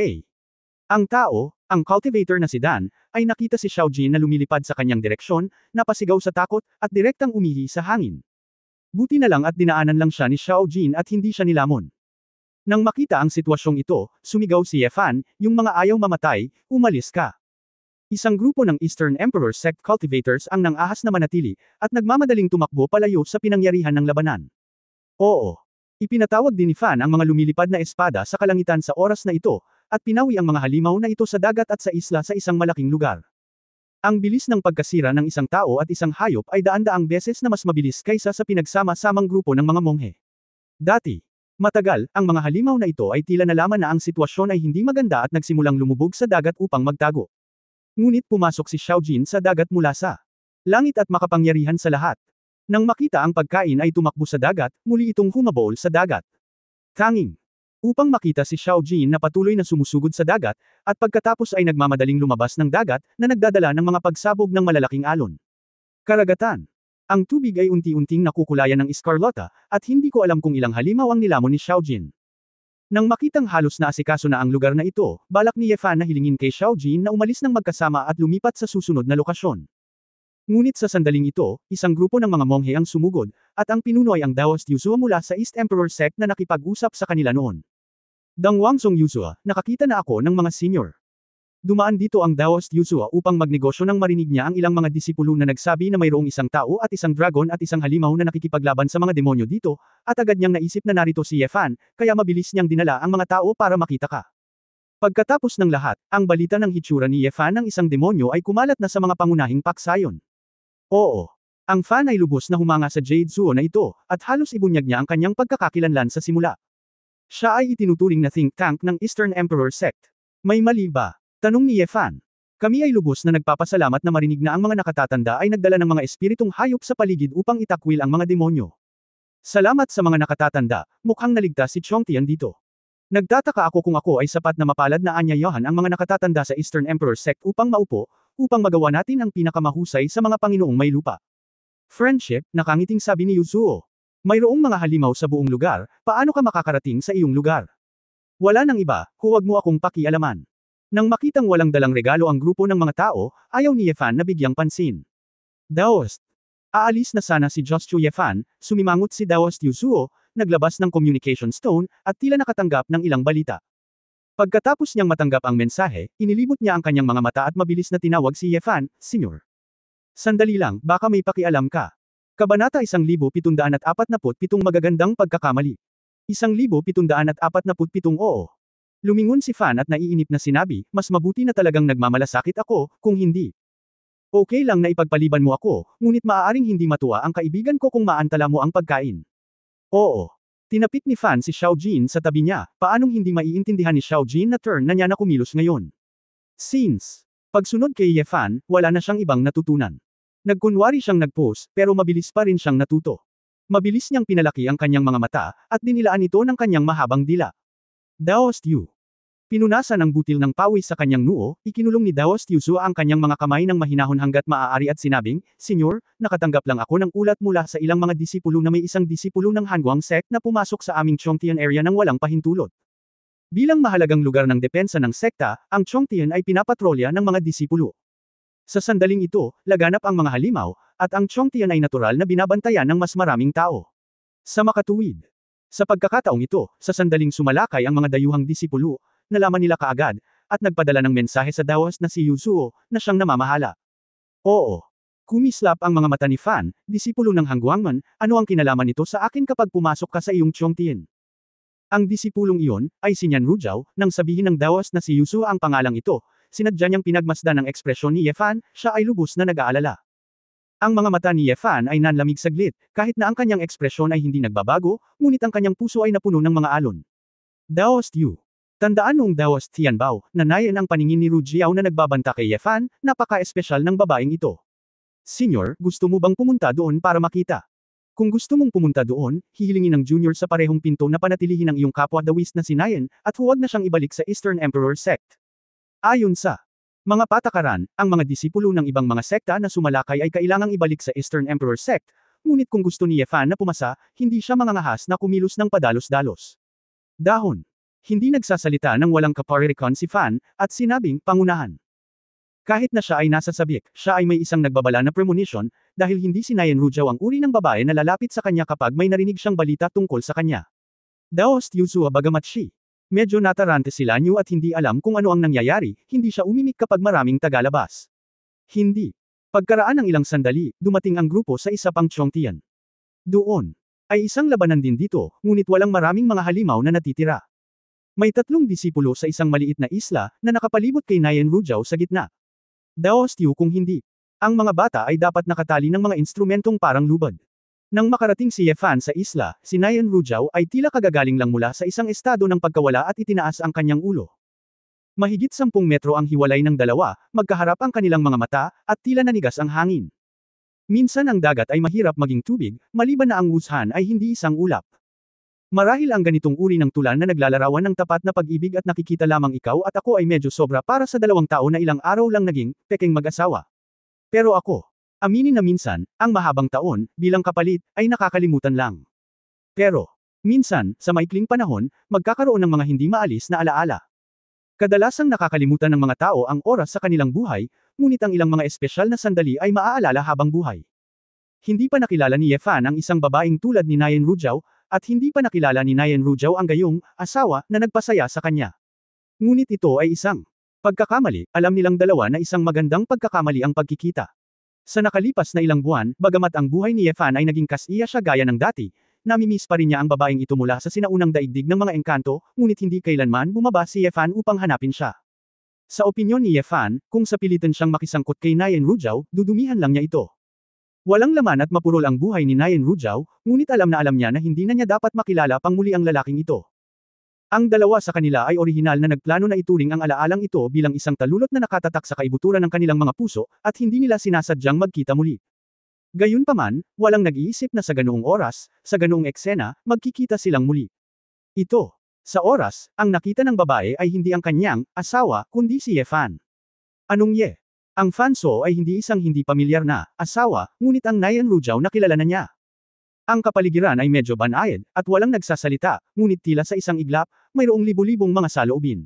ang tao, ang cultivator na si Dan, ay nakita si Xiaojin na lumilipad sa kanyang direksyon, napasigaw sa takot, at direktang umihi sa hangin. Buti na lang at dinaanan lang siya ni Xiaojin at hindi siya nilamon. Nang makita ang sitwasyong ito, sumigaw si Yefan, yung mga ayaw mamatay, umalis ka. Isang grupo ng Eastern Emperor Sect cultivators ang nang-ahas na manatili, at nagmamadaling tumakbo palayo sa pinangyarihan ng labanan. Oo. Ipinatawag din ni Fan ang mga lumilipad na espada sa kalangitan sa oras na ito, at pinawi ang mga halimaw na ito sa dagat at sa isla sa isang malaking lugar. Ang bilis ng pagkasira ng isang tao at isang hayop ay daan-daang beses na mas mabilis kaysa sa pinagsama-samang grupo ng mga monghe. Dati, matagal, ang mga halimaw na ito ay tila nalaman na ang sitwasyon ay hindi maganda at nagsimulang lumubog sa dagat upang magtago. Ngunit pumasok si Xiaojin sa dagat mula sa langit at makapangyarihan sa lahat. Nang makita ang pagkain ay tumakbo sa dagat, muli itong humabol sa dagat. Tanging upang makita si Xiaojin na patuloy na sumusugod sa dagat, at pagkatapos ay nagmamadaling lumabas ng dagat, na nagdadala ng mga pagsabog ng malalaking alon. Karagatan. Ang tubig ay unti-unting nakukulayan ng Escarlata, at hindi ko alam kung ilang halimaw ang nilamon ni Xiaojin. Nang makitang halos naasikaso na ang lugar na ito, balak ni Yefan na hilingin kay Xiaojin na umalis ng magkasama at lumipat sa susunod na lokasyon. Ngunit sa sandaling ito, isang grupo ng mga monghe ang sumugod, at ang pinuno ay ang Daoist Yuzua mula sa East Emperor Sect na nakipag-usap sa kanila noon. Dangwangsong Yuzua, nakakita na ako ng mga senior. Dumaan dito ang Daoist Yuzua upang magnegosyo nang marinig niya ang ilang mga disipulo na nagsabi na mayroong isang tao at isang dragon at isang halimaw na nakikipaglaban sa mga demonyo dito, at agad niyang naisip na narito si Yefan, kaya mabilis niyang dinala ang mga tao para makita ka. Pagkatapos ng lahat, ang balita ng hitsura ni Yefan ng isang demonyo ay kumalat na sa mga pangunahing paksayon. Oo. Ang fan ay lubos na humanga sa Jade Zuo na ito, at halos ibunyag niya ang kanyang pagkakakilanlan sa simula. Siya ay itinuturing na think tank ng Eastern Emperor Sect. May mali ba? Tanong ni Yefan. Kami ay lubos na nagpapasalamat na marinig na ang mga nakatatanda ay nagdala ng mga espiritong hayop sa paligid upang itakwil ang mga demonyo. Salamat sa mga nakatatanda, mukhang naligtas si Chongtian dito. Nagtataka ako kung ako ay sapat na mapalad na anyayahan ang mga nakatatanda sa Eastern Emperor Sect upang maupo, upang magawa natin ang pinakamahusay sa mga Panginoong may lupa. Friendship, nakangiting sabi ni Yuzhuo. Mayroong mga halimaw sa buong lugar, paano ka makakarating sa iyong lugar? Wala nang iba, huwag mo akong pakialaman. Nang makitang walang dalang regalo ang grupo ng mga tao, ayaw ni Yefan na bigyang pansin. Daoist. Aalis na sana si Joshu Yefan, sumimangot si Daoist Yuzhuo, naglabas ng communication stone, at tila nakatanggap ng ilang balita. Pagkatapos niyang matanggap ang mensahe, inilibot niya ang kanyang mga mata at mabilis na tinawag si Yefan, Senyor. Sandali lang, baka may pakialam ka. Kabanata 1747 Magagandang pagkakamali. 1747 Oo. Lumingon si Fan at naiinip na sinabi, mas mabuti na talagang nagmamalasakit ako, kung hindi. Okay lang na ipagpaliban mo ako, ngunit maaaring hindi matuwa ang kaibigan ko kung maantala mo ang pagkain. Oo. Tinapik ni Fan si Xiao Jin sa tabi niya, paanong hindi maiintindihan ni Xiao Jin na turn na niya na kumilos ngayon. Since pagsunod kay Ye Fan, wala na siyang ibang natutunan. Nagkunwari siyang nag-pose, pero mabilis pa rin siyang natuto. Mabilis niyang pinalaki ang kanyang mga mata, at dinilaan ito ng kanyang mahabang dila. Daost Yu. Pinunasan ang butil ng pawis sa kanyang noo, ikinulong ni Daost Yu Su ang kanyang mga kamay ng mahinahon hanggat maaari at sinabing, Senyor, nakatanggap lang ako ng ulat mula sa ilang mga disipulo na may isang disipulo ng Hanguang sect na pumasok sa aming Chongtian area ng walang pahintulot. Bilang mahalagang lugar ng depensa ng sekta, ang Chongtian ay pinapatrolya ng mga disipulo. Sa sandaling ito, laganap ang mga halimaw, at ang Chongtian ay natural na binabantayan ng mas maraming tao. Sa makatuwid. Sa pagkakataong ito, sa sandaling sumalakay ang mga dayuhang disipulo, nalaman nila kaagad, at nagpadala ng mensahe sa Daoist na si Yuzuo, na siyang namamahala. Oo. Kumislap ang mga mata ni Fan, disipulo ng Hanguangman, ano ang kinalaman nito sa akin kapag pumasok ka sa iyong Chongtian? Ang disipulong iyon, ay si Nyan Rujao, nang sabihin ng Daoist na si Yuzuo ang pangalang ito, sinadya niyang pinagmasdan ng ekspresyon ni Ye Fan, siya ay lubos na nag-aalala. Ang mga mata ni Ye Fan ay nanlamig saglit, kahit na ang kanyang ekspresyon ay hindi nagbabago, ngunit ang kanyang puso ay napuno ng mga alon. Daoist Yu. Tandaan noong Daoist Tianbao, nanayan ang paningin ni Ru Jiao na nagbabanta kay Ye Fan, napaka-espesyal ng babaeng ito. Senyor, gusto mo bang pumunta doon para makita? Kung gusto mong pumunta doon, hihilingin ng junior sa parehong pinto na panatilihin ang iyong kapwa Daoist na si Nayan, at huwag na siyang ibalik sa Eastern Emperor Sect. Ayon sa mga patakaran, ang mga disipulo ng ibang mga sekta na sumalakay ay kailangang ibalik sa Eastern Emperor Sect, ngunit kung gusto ni Ye Fan na pumasa, hindi siya mangangahas na kumilos ng padalos-dalos. Dahon. Hindi nagsasalita ng walang kaparirikon si Fan, at sinabing, pangunahan. Kahit na siya ay nasa sabik, siya ay may isang nagbabala na premonition, dahil hindi si Nayan Rujao ang uri ng babae na lalapit sa kanya kapag may narinig siyang balita tungkol sa kanya. Daoist Yuzua bagamat she. Medyo natarante sila Nyu at hindi alam kung ano ang nangyayari, hindi siya umimik kapag maraming tagalabas. Hindi. Pagkaraan ng ilang sandali, dumating ang grupo sa isa pang Chongtian. Doon. Ay isang labanan din dito, ngunit walang maraming mga halimaw na natitira. May 3 disipulo sa isang maliit na isla, na nakapalibot kay Nayan Rujao sa gitna. Daoist Yu kung hindi. Ang mga bata ay dapat nakatali ng mga instrumentong parang lubad. Nang makarating si Ye Fan sa isla, si Nayan Rujao ay tila kagagaling lang mula sa isang estado ng pagkawala at itinaas ang kanyang ulo. Mahigit 10 metro ang hiwalay ng dalawa, magkaharap ang kanilang mga mata, at tila nanigas ang hangin. Minsan ang dagat ay mahirap maging tubig, maliban na ang wushan ay hindi isang ulap. Marahil ang ganitong uri ng tulan na naglalarawan ng tapat na pag-ibig at nakikita lamang ikaw at ako ay medyo sobra para sa 2 tao na ilang araw lang naging, peking mag-asawa. Pero ako, aminin na minsan, ang mahabang taon, bilang kapalit, ay nakakalimutan lang. Pero, minsan, sa maikling panahon, magkakaroon ng mga hindi maalis na alaala. Kadalasang nakakalimutan ng mga tao ang oras sa kanilang buhay, ngunit ang ilang mga espesyal na sandali ay maaalala habang buhay. Hindi pa nakilala ni Ye Fan ang isang babaeng tulad ni Nayan Rujao, at hindi pa nakilala ni Nayan Rujao ang gayong asawa na nagpasaya sa kanya. Ngunit ito ay isang pagkakamali, alam nilang dalawa na isang magandang pagkakamali ang pagkikita. Sa nakalipas na ilang buwan, bagamat ang buhay ni Ye Fan ay naging kasiya siya gaya ng dati, namimiss pa rin niya ang babaeng ito mula sa sinaunang daigdig ng mga engkanto, ngunit hindi kailanman bumaba si Ye Fan upang hanapin siya. Sa opinyon ni Ye Fan, kung sapilitan siyang makisangkot kay Nayan Rujao, dudumihan lang niya ito. Walang laman at mapurol ang buhay ni Nayan Rujao, ngunit alam niya na hindi na niya dapat makilala pang muli ang lalaking ito. Ang dalawa sa kanila ay orihinal na nagplano na ituring ang alaalang ito bilang isang talulot na nakatatak sa kaibuturan ng kanilang mga puso, at hindi nila sinasadyang magkita muli. Gayunpaman, walang nag-iisip na sa ganoong oras, sa ganoong eksena, magkikita silang muli. Ito. Sa oras, ang nakita ng babae ay hindi ang kanyang asawa, kundi si Ye Fan. Anong Ye? Ang Fanso ay hindi isang hindi pamilyar na asawa, ngunit ang Nayan Rujao na kilala na niya. Ang kapaligiran ay medyo banayad, at walang nagsasalita, ngunit tila sa isang iglap, mayroong libu-libong mga saloobin.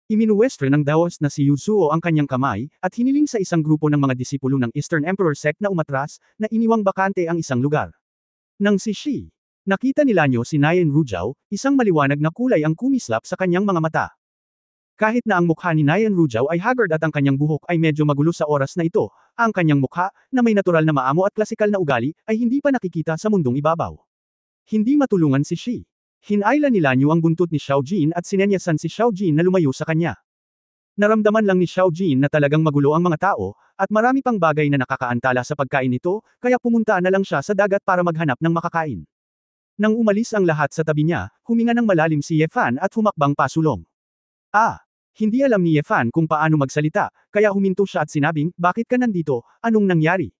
Iminuwestro ng Daoist na si Yuzuo ang kanyang kamay, at hiniling sa isang grupo ng mga disipulo ng Eastern Emperor Sect na umatras, na iniwang bakante ang isang lugar. Nang si Shi, nakita nila si Nayan Rujao, isang maliwanag na kulay ang kumislap sa kanyang mga mata. Kahit na ang mukha ni Nayan Rujao ay haggard at ang kanyang buhok ay medyo magulo sa oras na ito, ang kanyang mukha, na may natural na maamo at klasikal na ugali, ay hindi pa nakikita sa mundong ibabaw. Hindi matulungan si Shi. Hinailan ni Lanyu ang buntot ni Xiao Jin at sinenyasan si Xiao Jin na lumayo sa kanya. Naramdaman lang ni Xiao Jin na talagang magulo ang mga tao, at marami pang bagay na nakakaantala sa pagkain nito, kaya pumunta na lang siya sa dagat para maghanap ng makakain. Nang umalis ang lahat sa tabi niya, huminga ng malalim si Ye Fan at humakbang pasulong. Hindi alam ni Ye Fan kung paano magsalita, kaya huminto siya at sinabing, bakit ka nandito, anong nangyari?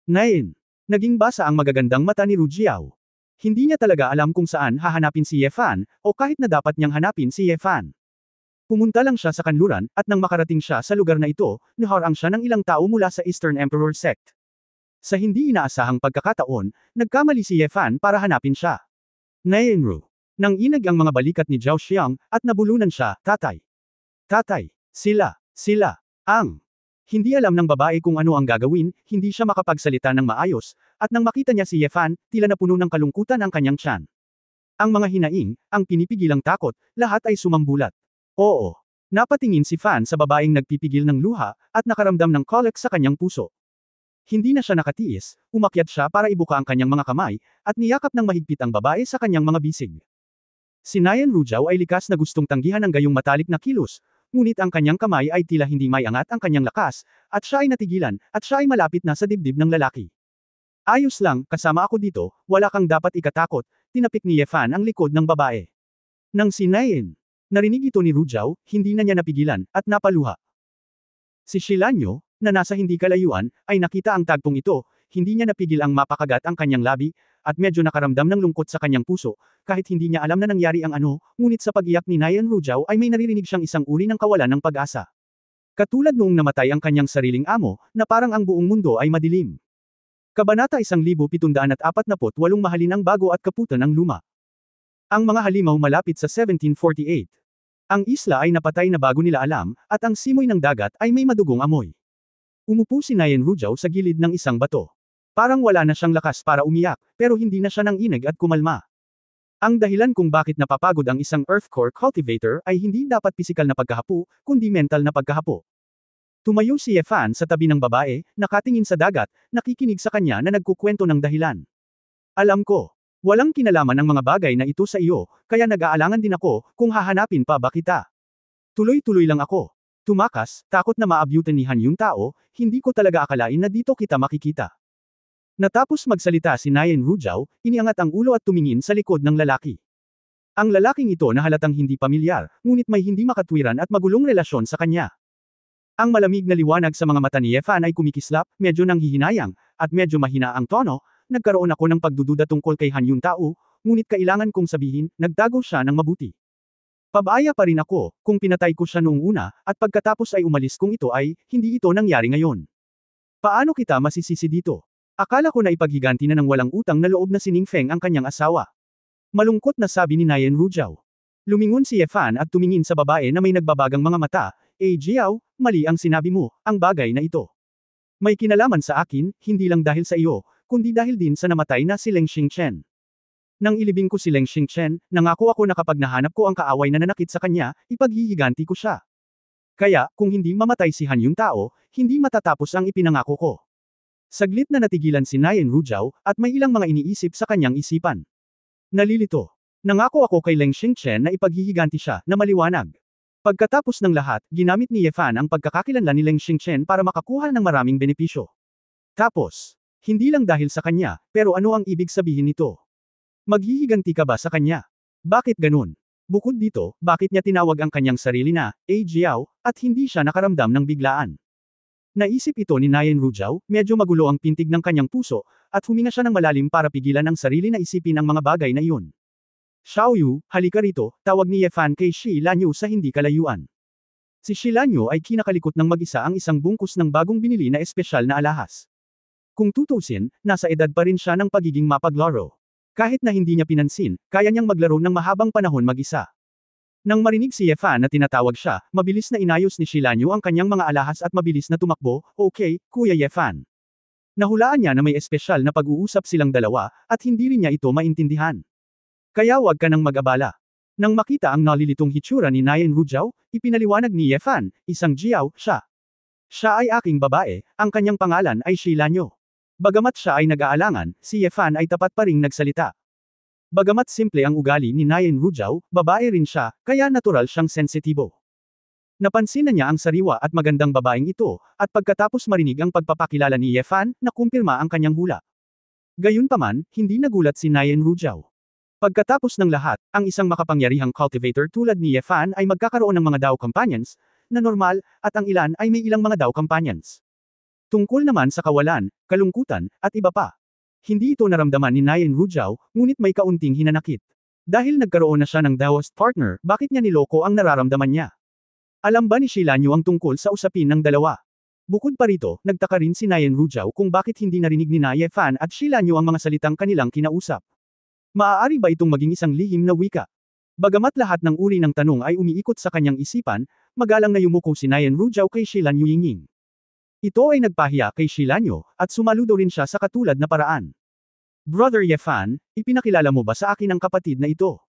Nain. Naging basa ang magagandang mata ni Ru Jiao. Hindi niya talaga alam kung saan hahanapin si Ye Fan, o kahit na dapat niyang hanapin si Ye Fan. Pumunta lang siya sa kanluran, at nang makarating siya sa lugar na ito, naharang siya ng ilang tao mula sa Eastern Emperor Sect. Sa hindi inaasahang pagkakataon, nagkamali si Ye Fan para hanapin siya. Nainru. Nang inag ang mga balikat ni Zhao Xiang, at nabulunan siya, tatay. Tatay, sila. Hindi alam ng babae kung ano ang gagawin, hindi siya makapagsalita ng maayos, at nang makita niya si Ye Fan, tila na puno ng kalungkutan ang kanyang tiyan. Ang mga hinaing, ang pinipigilang takot, lahat ay sumambulat. Oo. Napatingin si Fan sa babaeng nagpipigil ng luha, at nakaramdam ng colic sa kanyang puso. Hindi na siya nakatiis, umakyat siya para ibuka ang kanyang mga kamay, at niyakap ng mahigpit ang babae sa kanyang mga bisig. Si Nayan Rujao ay likas na gustong tanggihan ang gayong matalik na kilos, ngunit ang kanyang kamay ay tila hindi may angat ang kanyang lakas, at siya ay natigilan, at siya ay malapit na sa dibdib ng lalaki. Ayos lang, kasama ako dito, wala kang dapat ikatakot, tinapik ni Ye Fan ang likod ng babae. Nang si Nayan, narinig ito ni Rujao, hindi na niya napigilan, at napaluha. Si Shilanyo, na nasa hindi kalayuan, ay nakita ang tagpong ito, hindi niya napigil ang mapakagat ang kanyang labi, at medyo nakaramdam ng lungkot sa kanyang puso, kahit hindi niya alam na nangyari ang ano, ngunit sa pag-iyak ni Nayan Rujao ay may naririnig siyang isang uri ng kawalan ng pag-asa. Katulad noong namatay ang kanyang sariling amo, na parang ang buong mundo ay madilim. Kabanata 1748 mahalin ang bago at kaputan ang luma. Ang mga halimaw malapit sa 1748. Ang isla ay napatay na bago nila alam, at ang simoy ng dagat ay may madugong amoy. Umupo si Nayan Rujao sa gilid ng isang bato. Parang wala na siyang lakas para umiyak, pero hindi na siya nanginig at kumalma. Ang dahilan kung bakit napapagod ang isang Earth Core cultivator ay hindi dapat pisikal na pagkahapo, kundi mental na pagkahapo. Tumayo si Ye Fan sa tabi ng babae, nakatingin sa dagat, nakikinig sa kanya na nagkukwento ng dahilan. Alam ko, walang kinalaman ang mga bagay na ito sa iyo, kaya nag-aalangan din ako, kung hahanapin pa ba kita. Tuloy-tuloy lang ako. Tumakas, takot na maabyutan ni Han yung tao, hindi ko talaga akalain na dito kita makikita. Natapos magsalita si Nayan Rujao, iniangat ang ulo at tumingin sa likod ng lalaki. Ang lalaking ito na halatang hindi pamilyar, ngunit may hindi makatwiran at magulong relasyon sa kanya. Ang malamig na liwanag sa mga mata ni Ye Fan ay kumikislap, medyo nanghihinayang, at medyo mahina ang tono, nagkaroon ako ng pagdududa tungkol kay Han yung tao, ngunit kailangan kong sabihin, nagtago siya ng mabuti. Pabaya pa rin ako, kung pinatay ko siya noong una, at pagkatapos ay umalis kung ito ay, hindi ito nangyari ngayon. Paano kita masisisi dito? Akala ko na ipaghiganti na ng walang utang na loob na si Ning Feng ang kanyang asawa. Malungkot na sabi ni Nayan Rujao. Lumingon si Ye Fan at tumingin sa babae na may nagbabagang mga mata, Jiao, mali ang sinabi mo, ang bagay na ito. May kinalaman sa akin, hindi lang dahil sa iyo, kundi dahil din sa namatay na si Leng Xingchen. Nang ilibing ko si Leng Xingchen, nangako ako na kapag nahanap ko ang kaaway na nanakit sa kanya, ipaghihiganti ko siya. Kaya, kung hindi mamatay si Han yung tao, hindi matatapos ang ipinangako ko. Saglit na natigilan si Nayan Rujao, at may ilang mga iniisip sa kanyang isipan. Nalilito. Nangako ako kay Leng Xingchen na ipaghihiganti siya, na maliwanag. Pagkatapos ng lahat, ginamit ni Ye Fan ang pagkakakilanlan ni Leng Xingchen para makakuha ng maraming benepisyo. Tapos, hindi lang dahil sa kanya, pero ano ang ibig sabihin nito? Maghihiganti ka ba sa kanya? Bakit ganun? Bukod dito, bakit niya tinawag ang kanyang sarili na, Jiao, at hindi siya nakaramdam ng biglaan? Naisip ito ni Nayan Rujao, medyo magulo ang pintig ng kanyang puso, at huminga siya ng malalim para pigilan ang sarili na isipin ang mga bagay na iyon. Xiaoyu, halika rito, tawag ni Ye Fan kay Shi Lanyu sa hindi kalayuan. Si Shi Lanyu ay kinakalikot ng mag-isa ang isang bungkus ng bagong binili na espesyal na alahas. Kung tutusin, nasa edad pa rin siya ng pagiging mapaglaro. Kahit na hindi niya pinansin, kaya niyang maglaro ng mahabang panahon mag-isa. Nang marinig si Ye Fan na tinatawag siya, mabilis na inayos ni Shi Lanyu ang kanyang mga alahas at mabilis na tumakbo, okay, Kuya Ye Fan. Nahulaan niya na may espesyal na pag-uusap silang dalawa, at hindi rin niya ito maintindihan. Kaya wag ka nang mag-abala. Nang makita ang nalilitong hitsura ni Nayan Rujao, ipinaliwanag ni Ye Fan, isang Jiao, siya. Siya ay aking babae, ang kanyang pangalan ay Sheila Nyo. Bagamat siya ay nag-aalangan, si Yefan ay tapat pa ring nagsalita. Bagamat simple ang ugali ni Nayen Rujao, babae rin siya, kaya natural siyang sensitibo. Napansin na niya ang sariwa at magandang babaeng ito, at pagkatapos marinig ang pagpapakilala ni Yefan, nakumpirma ang kanyang hula. Gayunpaman, hindi nagulat si Nayen Rujao. Pagkatapos ng lahat, ang isang makapangyarihang cultivator tulad ni Yefan ay magkakaroon ng mga Dao companions, na normal, at ang ilan ay may ilang mga Dao companions. Tungkol naman sa kawalan, kalungkutan, at iba pa. Hindi ito naramdaman ni Nayen Rujao, ngunit may kaunting hinanakit. Dahil nagkaroon na siya ng Daoist partner, bakit niya niloko ang nararamdaman niya? Alam ba ni Sheila Nyo ang tungkol sa usapin ng dalawa? Bukod pa rito, nagtaka rin si Nayen Rujao kung bakit hindi narinig ni Yefan at Sheila Nyo ang mga salitang kanilang kinausap. Maaari ba itong maging isang lihim na wika? Bagamat lahat ng uri ng tanong ay umiikot sa kanyang isipan, magalang na yumuko si Nayen Rujao kay Sheila Nyo Yinging. Ito ay nagpahiya kay Sheila Nyo, at sumaludo rin siya sa katulad na paraan. Brother Yefan, ipinakilala mo ba sa akin ang kapatid na ito?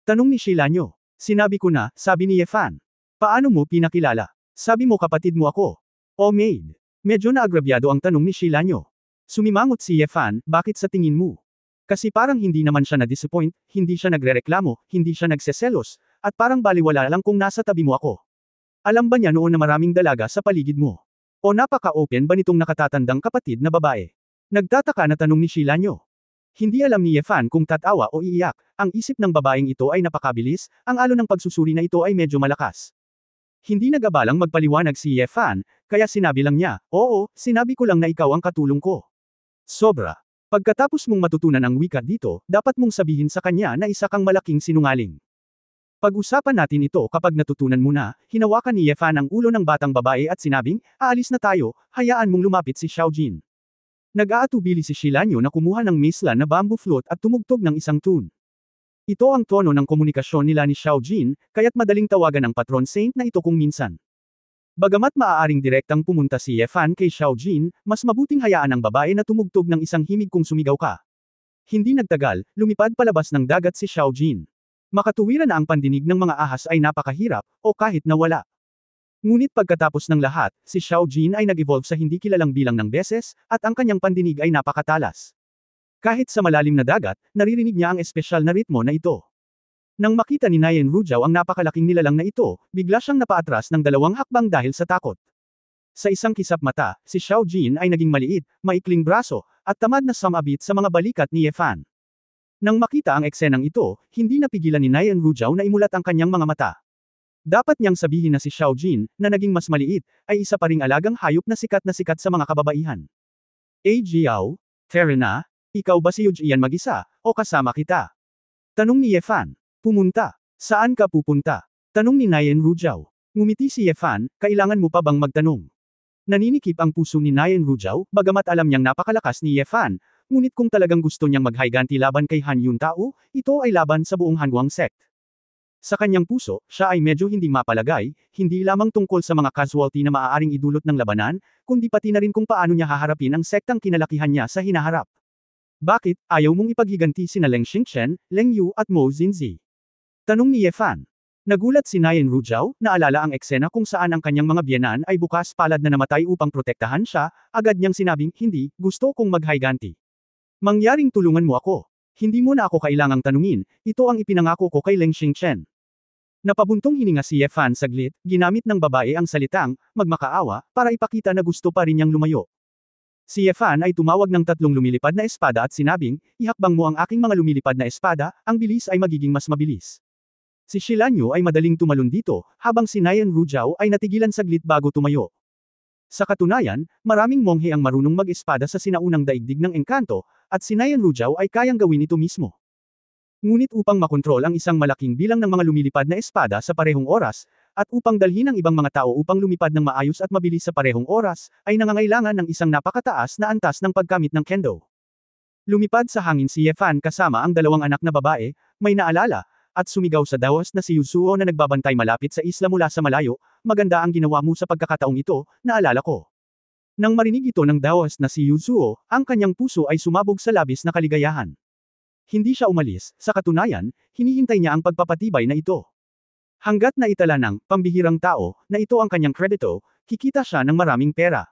Tanong ni Sheila Nyo. Sinabi ko na, sabi ni Yefan. Paano mo pinakilala? Sabi mo kapatid mo ako. O maid. Medyo naagrabyado ang tanong ni Sheila Nyo. Sumimangot si Yefan, bakit sa tingin mo? Kasi parang hindi naman siya na-disappoint, hindi siya nagrereklamo, hindi siya nagseselos, at parang baliwala lang kung nasa tabi mo ako. Alam ba niya noon na maraming dalaga sa paligid mo? O napaka-open ba nitong nakatatandang kapatid na babae? Nagtataka na tanong ni Sheila Nyo. Hindi alam ni Yefan kung tatawa o iiyak, ang isip ng babaeng ito ay napakabilis, ang alon ng pagsusuri na ito ay medyo malakas. Hindi nag-abalang magpaliwanag si Yefan, kaya sinabi lang niya, oo, sinabi ko lang na ikaw ang katulong ko. Sobra. Pagkatapos mong matutunan ang wika dito, dapat mong sabihin sa kanya na isa kang malaking sinungaling. Pag-usapan natin ito kapag natutunan mo na, hinawakan ni Yefan ang ulo ng batang babae at sinabing, aalis na tayo, hayaan mong lumapit si Xiaojin. Nag-aatubili si Sheila Nyo na kumuha ng maislan na bamboo flute at tumugtog ng isang tune. Ito ang tono ng komunikasyon nila ni Xiaojin, kaya't madaling tawagan ng patron saint na ito kung minsan. Bagamat maaaring direktang pumunta si Yefan kay Xiaojin, mas mabuting hayaan ang babae na tumugtog ng isang himig kung sumigaw ka. Hindi nagtagal, lumipad palabas ng dagat si Xiaojin. Makatuwiran na ang pandinig ng mga ahas ay napakahirap, o kahit nawala. Ngunit pagkatapos ng lahat, si Xiaojin ay nag-evolve sa hindi kilalang bilang ng beses, at ang kanyang pandinig ay napakatalas. Kahit sa malalim na dagat, naririnig niya ang espesyal na ritmo na ito. Nang makita ni Nayen Rujao ang napakalaking nilalang na ito, bigla siyang napaatras ng 2 hakbang dahil sa takot. Sa isang kisap mata, si Xiaojin ay naging maliit, maikling braso, at tamad na sumabit sa mga balikat ni Yefan. Nang makita ang eksenang ito, hindi napigilan ni Nayen Rujao na imulat ang kanyang mga mata. Dapat niyang sabihin na si Xiaojin, na naging mas maliit, ay isa pa ring alagang hayop na sikat sa mga kababaihan. Jiao, tara na, ikaw ba si Yujian mag-isa, o kasama kita? Tanong ni Yefan. Pumunta. Saan ka pupunta? Tanong ni Nayen Rujao. Ngumiti si Yefan, kailangan mo pa bang magtanong? Naninikip ang puso ni Nayen Rujao, bagamat alam niyang napakalakas ni Yefan, ngunit kung talagang gusto niyang maghiganti laban kay Han Yuntao, ito ay laban sa buong Hanwang sect. Sa kanyang puso, siya ay medyo hindi mapalagay, hindi lamang tungkol sa mga casualty na maaaring idulot ng labanan, kundi pati na rin kung paano niya haharapin ang sektang kinalakihan niya sa hinaharap. Bakit, ayaw mong ipaghiganti sina Leng Xingchen, Leng Yu at Mo Xinzi? Tanong ni Yefan. Nagulat si Nayen Rujao, naalala ang eksena kung saan ang kanyang mga biyenan ay bukas palad na namatay upang protektahan siya, agad niyang sinabing, hindi, gusto kong maghiganti. Mangyaring tulungan mo ako. Hindi mo na ako kailangang tanungin, ito ang ipinangako ko kay Leng Xingchen. Napabuntong hininga si Yefan saglit, ginamit ng babae ang salitang, magmakaawa, para ipakita na gusto pa rin niyang lumayo. Si Yefan ay tumawag ng 3 lumilipad na espada at sinabing, ihakbang mo ang aking mga lumilipad na espada, ang bilis ay magiging mas mabilis. Si Sheila Nyo ay madaling tumalon dito, habang si Nayen Rujao ay natigilan saglit bago tumayo. Sa katunayan, maraming monghe ang marunong mag-espada sa sinaunang daigdig ng engkanto, at si Nayen Rujao ay kayang gawin ito mismo. Ngunit upang makontrol ang isang malaking bilang ng mga lumilipad na espada sa parehong oras, at upang dalhin ang ibang mga tao upang lumipad ng maayos at mabilis sa parehong oras, ay nangangailangan ng isang napakataas na antas ng paggamit ng kendo. Lumipad sa hangin si Yefan kasama ang 2 anak na babae, may naalala, at sumigaw sa dawas na si Yusuo na nagbabantay malapit sa isla mula sa malayo, maganda ang ginawa mo sa pagkakataong ito, naalala ko. Nang marinig ito ng dawas na si Yusuo, ang kanyang puso ay sumabog sa labis na kaligayahan. Hindi siya umalis, sa katunayan, hinihintay niya ang pagpapatibay na ito. Hanggat naitala ng pambihirang tao, na ito ang kanyang kredito, kikita siya ng maraming pera.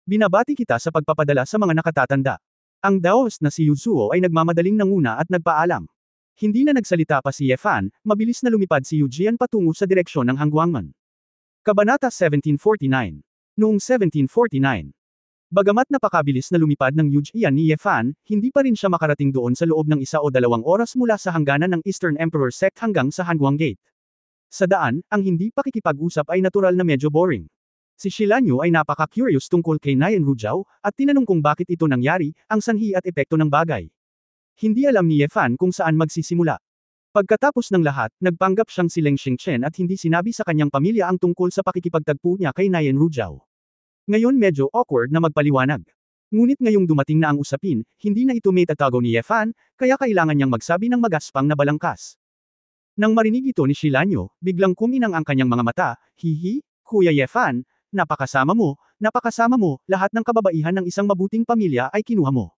Binabati kita sa pagpapadala sa mga nakatatanda. Ang Daoist na si Yuzuo ay nagmamadaling nanguna at nagpaalam. Hindi na nagsalita pa si Ye Fan, mabilis na lumipad si Yu Jian patungo sa direksyon ng Hangguangman. Kabanata 1749. Noong 1749. Bagamat napakabilis na lumipad ng Yu Jian ni Ye Fan, hindi pa rin siya makarating doon sa loob ng 1 o 2 oras mula sa hangganan ng Eastern Emperor Sect hanggang sa Hanguang Gate. Sa daan, ang hindi pakikipag-usap ay natural na medyo boring. Si Shilanyu ay napaka-curious tungkol kay Nayan Rujao, at tinanong kung bakit ito nangyari, ang sanhi at epekto ng bagay. Hindi alam ni Ye Fan kung saan magsisimula. Pagkatapos ng lahat, nagpanggap siyang si Leng Xingchen at hindi sinabi sa kanyang pamilya ang tungkol sa pakikipagtagpo niya kay Nayan Rujao. Ngayon medyo awkward na magpaliwanag. Ngunit ngayong dumating na ang usapin, hindi na ito may tatago ni Ye Fan, kaya kailangan niyang magsabi ng magaspang na balangkas. Nang marinig ito ni Shilanyu, biglang kuminang ang kanyang mga mata, hihi, Kuya Ye Fan, napakasama mo, lahat ng kababaihan ng isang mabuting pamilya ay kinuha mo.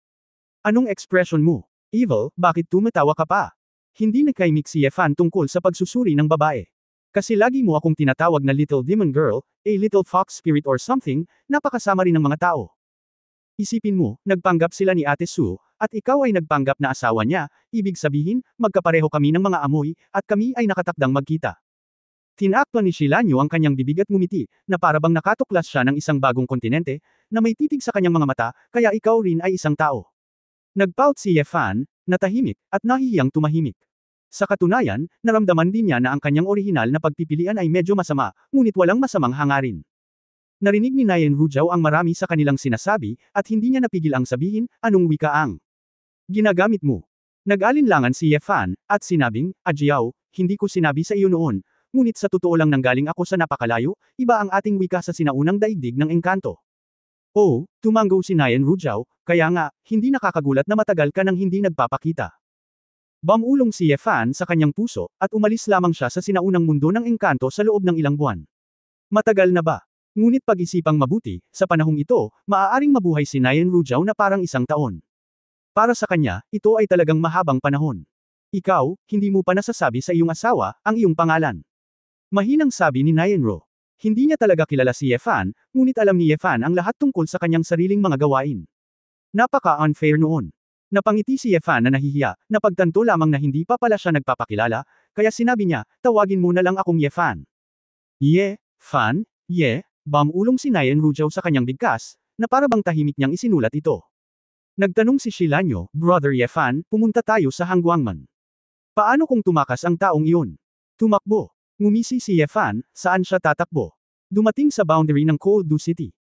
Anong expression mo? Evil, bakit tumatawa ka pa? Hindi nagkaimik si Ye Fan tungkol sa pagsusuri ng babae. Kasi lagi mo akong tinatawag na little demon girl, a little fox spirit or something, napakasama rin ng mga tao. Isipin mo, nagpanggap sila ni Ate Su, at ikaw ay nagpanggap na asawa niya, ibig sabihin, magkapareho kami ng mga amoy, at kami ay nakatakdang magkita. Tinakpan ni Shilanyu ang kanyang bibig at ngumiti, na parabang nakatuklas siya ng isang bagong kontinente, na may titig sa kanyang mga mata, kaya ikaw rin ay isang tao. Nagpout si Ye Fan, natahimik, at nahihiyang tumahimik. Sa katunayan, naramdaman din niya na ang kanyang orihinal na pagpipilian ay medyo masama, ngunit walang masamang hangarin. Narinig ni Nayan Rujao ang marami sa kanilang sinasabi, at hindi niya napigil ang sabihin, anong wika ang ginagamit mo. Nag-alinlangan si Ye Fan, at sinabing, Ajiao, hindi ko sinabi sa iyo noon, ngunit sa totoo lang nanggaling ako sa napakalayo, iba ang ating wika sa sinaunang daigdig ng engkanto. Oh, tumanggo si Nayan Rujao, kaya nga, hindi nakakagulat na matagal ka nang hindi nagpapakita. Bumulong si Ye Fan sa kanyang puso, at umalis lamang siya sa sinaunang mundo ng engkanto sa loob ng ilang buwan. Matagal na ba? Ngunit pag-isipang mabuti, sa panahong ito, maaaring mabuhay si Nayan Rujao na parang 1 taon. Para sa kanya, ito ay talagang mahabang panahon. Ikaw, hindi mo pa nasasabi sa iyong asawa, ang iyong pangalan. Mahinang sabi ni Nayanro. Hindi niya talaga kilala si Ye Fan, ngunit alam ni Ye Fan ang lahat tungkol sa kanyang sariling mga gawain. Napaka-unfair noon. Napangiti si Ye Fan na nahihiya, napagtanto lamang na hindi pa pala siya nagpapakilala, kaya sinabi niya, tawagin mo na lang akong Ye Fan. Ye Fan, Ye, bumulong si Nayan Rujao sa kanyang bigkas, na parabang tahimik niyang isinulat ito. Nagtanong si Shilanyu, Brother Ye Fan, pumunta tayo sa Hangguangman. Paano kung tumakas ang taong iyon? Tumakbo. Ngumisi si Ye Fan, saan siya tatakbo? Dumating sa boundary ng Coldou City.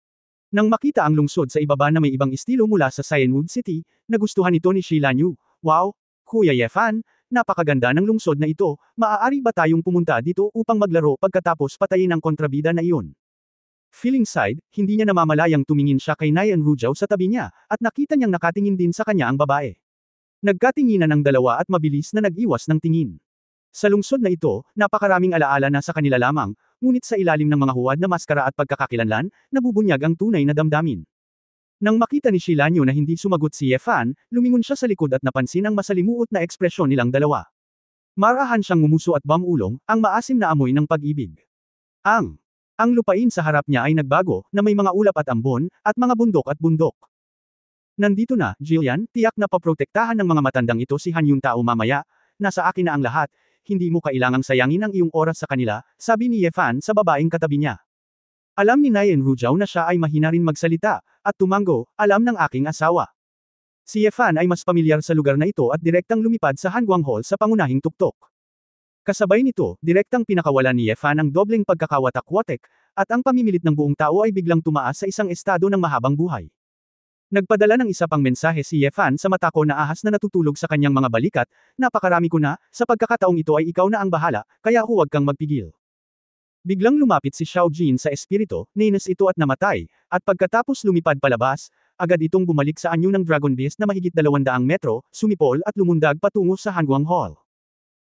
Nang makita ang lungsod sa ibaba na may ibang estilo mula sa Cyanwood City, nagustuhan ito ni Shilanyu. Wow, Kuya Ye Fan, napakaganda ng lungsod na ito, maaari ba tayong pumunta dito upang maglaro pagkatapos patayin ang kontrabida na iyon? Feeling side, hindi niya namamalayang tumingin siya kay Nayan Rujao sa tabi niya, at nakita niyang nakatingin din sa kanya ang babae. Nagkatinginan ang dalawa at mabilis na nag-iwas ng tingin. Sa lungsod na ito, napakaraming alaala na sa kanila lamang, ngunit sa ilalim ng mga huwad na maskara at pagkakakilanlan, nabubunyag ang tunay na damdamin. Nang makita ni Shilanyu na hindi sumagot si Ye Fan, lumingon siya sa likod at napansin ang masalimuot na ekspresyon nilang dalawa. Marahan siyang ngumuso at bumulong, ang maasim na amoy ng pag-ibig. Ang lupain sa harap niya ay nagbago, na may mga ulap at ambon, at mga bundok at bundok. Nandito na, Jillian, tiyak na paprotektahan ng mga matandang ito si Han Yun Tao mamaya, nasa akin na ang lahat. Hindi mo kailangang sayangin ang iyong oras sa kanila, sabi ni Ye Fan sa babaeng katabi niya. Alam ni Nayan Rujao na siya ay mahina rin magsalita, at tumanggo, alam ng aking asawa. Si Ye Fan ay mas pamilyar sa lugar na ito at direktang lumipad sa Hanguang Hall sa pangunahing tuktok. Kasabay nito, direktang pinakawalan ni Ye Fan ang dobleng pagkakawatak-watek, at ang pamimilit ng buong tao ay biglang tumaas sa isang estado ng mahabang buhay. Nagpadala ng isa pang mensahe si Ye Fan sa mata ko na ahas na natutulog sa kanyang mga balikat, napakarami ko na, sa pagkakataong ito ay ikaw na ang bahala, kaya huwag kang magpigil. Biglang lumapit si Xiao Jin sa espiritu, nainis ito at namatay, at pagkatapos lumipad palabas, agad itong bumalik sa anyo ng Dragon Beast na mahigit 200 metro, sumipol at lumundag patungo sa Hanguang Hall.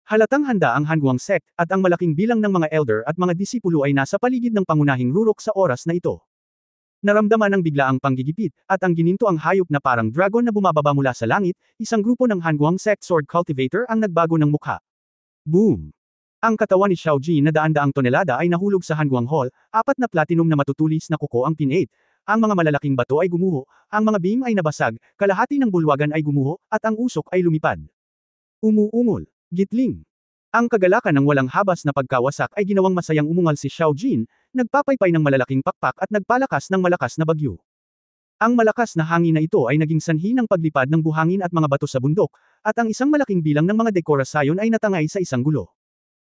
Halatang handa ang Hanguang Sect, at ang malaking bilang ng mga elder at mga disipulo ay nasa paligid ng pangunahing rurok sa oras na ito. Naramdaman ng biglaang panggigipit, at ang gininto ang hayop na parang dragon na bumababa mula sa langit, isang grupo ng Hanguang Sect Sword Cultivator ang nagbago ng mukha. Boom! Ang katawan ni Xiao Jin na daan-daang tonelada ay nahulog sa Hanguang Hall, 4 na platinum na matutulis na kuko ang pinate. Ang mga malalaking bato ay gumuho, ang mga beam ay nabasag, kalahati ng bulwagan ay gumuho, at ang usok ay lumipad. Umuungol. Gitling. Ang kagalakan ng walang habas na pagkawasak ay ginawang masayang umungal si Xiao Jin, nagpapaypay ng malalaking pakpak at nagpalakas ng malakas na bagyo. Ang malakas na hangin na ito ay naging sanhi ng paglipad ng buhangin at mga bato sa bundok, at ang isang malaking bilang ng mga dekorasyon ay natangay sa isang gulo.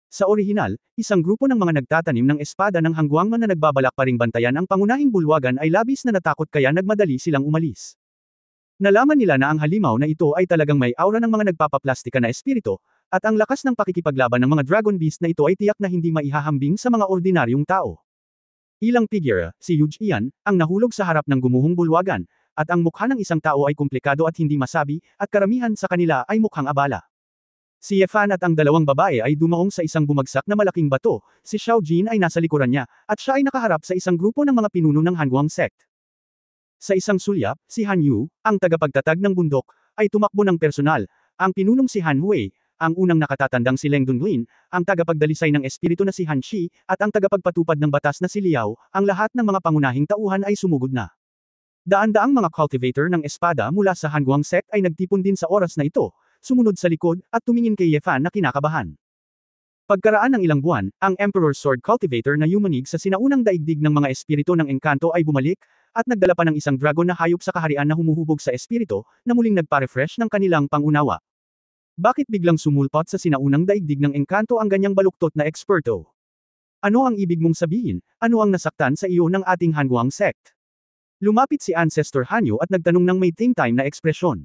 Sa orihinal, isang grupo ng mga nagtatanim ng espada ng hangguangman na nagbabalak pa ring bantayan ang pangunahing bulwagan ay labis na natakot kaya nagmadali silang umalis. Nalaman nila na ang halimaw na ito ay talagang may aura ng mga nagpapaplastika na espiritu, at ang lakas ng pakikipaglaban ng mga dragon beast na ito ay tiyak na hindi maihahambing sa mga ordinaryong tao. Ilang figure, si Yuj Ian, ang nahulog sa harap ng gumuhong bulwagan, at ang mukha ng isang tao ay komplikado at hindi masabi, at karamihan sa kanila ay mukhang abala. Si Yefan at ang dalawang babae ay dumaong sa isang bumagsak na malaking bato, si Xiao Jin ay nasa likuran niya, at siya ay nakaharap sa isang grupo ng mga pinuno ng Hanguang sect. Sa isang sulyap, si Han Yu, ang tagapagtatag ng bundok, ay tumakbo ng personal, ang pinunong si Han Hui, ang unang nakatatandang si Leng Dunlin, ang tagapagdalisay ng espiritu na si Han Shi, at ang tagapagpatupad ng batas na si Liao, ang lahat ng mga pangunahing tauhan ay sumugod na. Daan-daang mga cultivator ng espada mula sa Hanguang sect ay nagtipon din sa oras na ito, sumunod sa likod, at tumingin kay Yefan na kinakabahan. Pagkaraan ng ilang buwan, ang Emperor's Sword Cultivator na yumanig sa sinaunang daigdig ng mga espiritu ng engkanto ay bumalik, at nagdala pa ng isang dragon na hayop sa kaharian na humuhubog sa espiritu, na muling nagpa-refresh ng kanilang pangunawa. Bakit biglang sumulpot sa sinaunang daigdig ng engkanto ang ganyang baluktot na eksperto? Ano ang ibig mong sabihin? Ano ang nasaktan sa iyo ng ating Hanguang sect? Lumapit si Ancestor Hanyo at nagtanong ng may time na ekspresyon.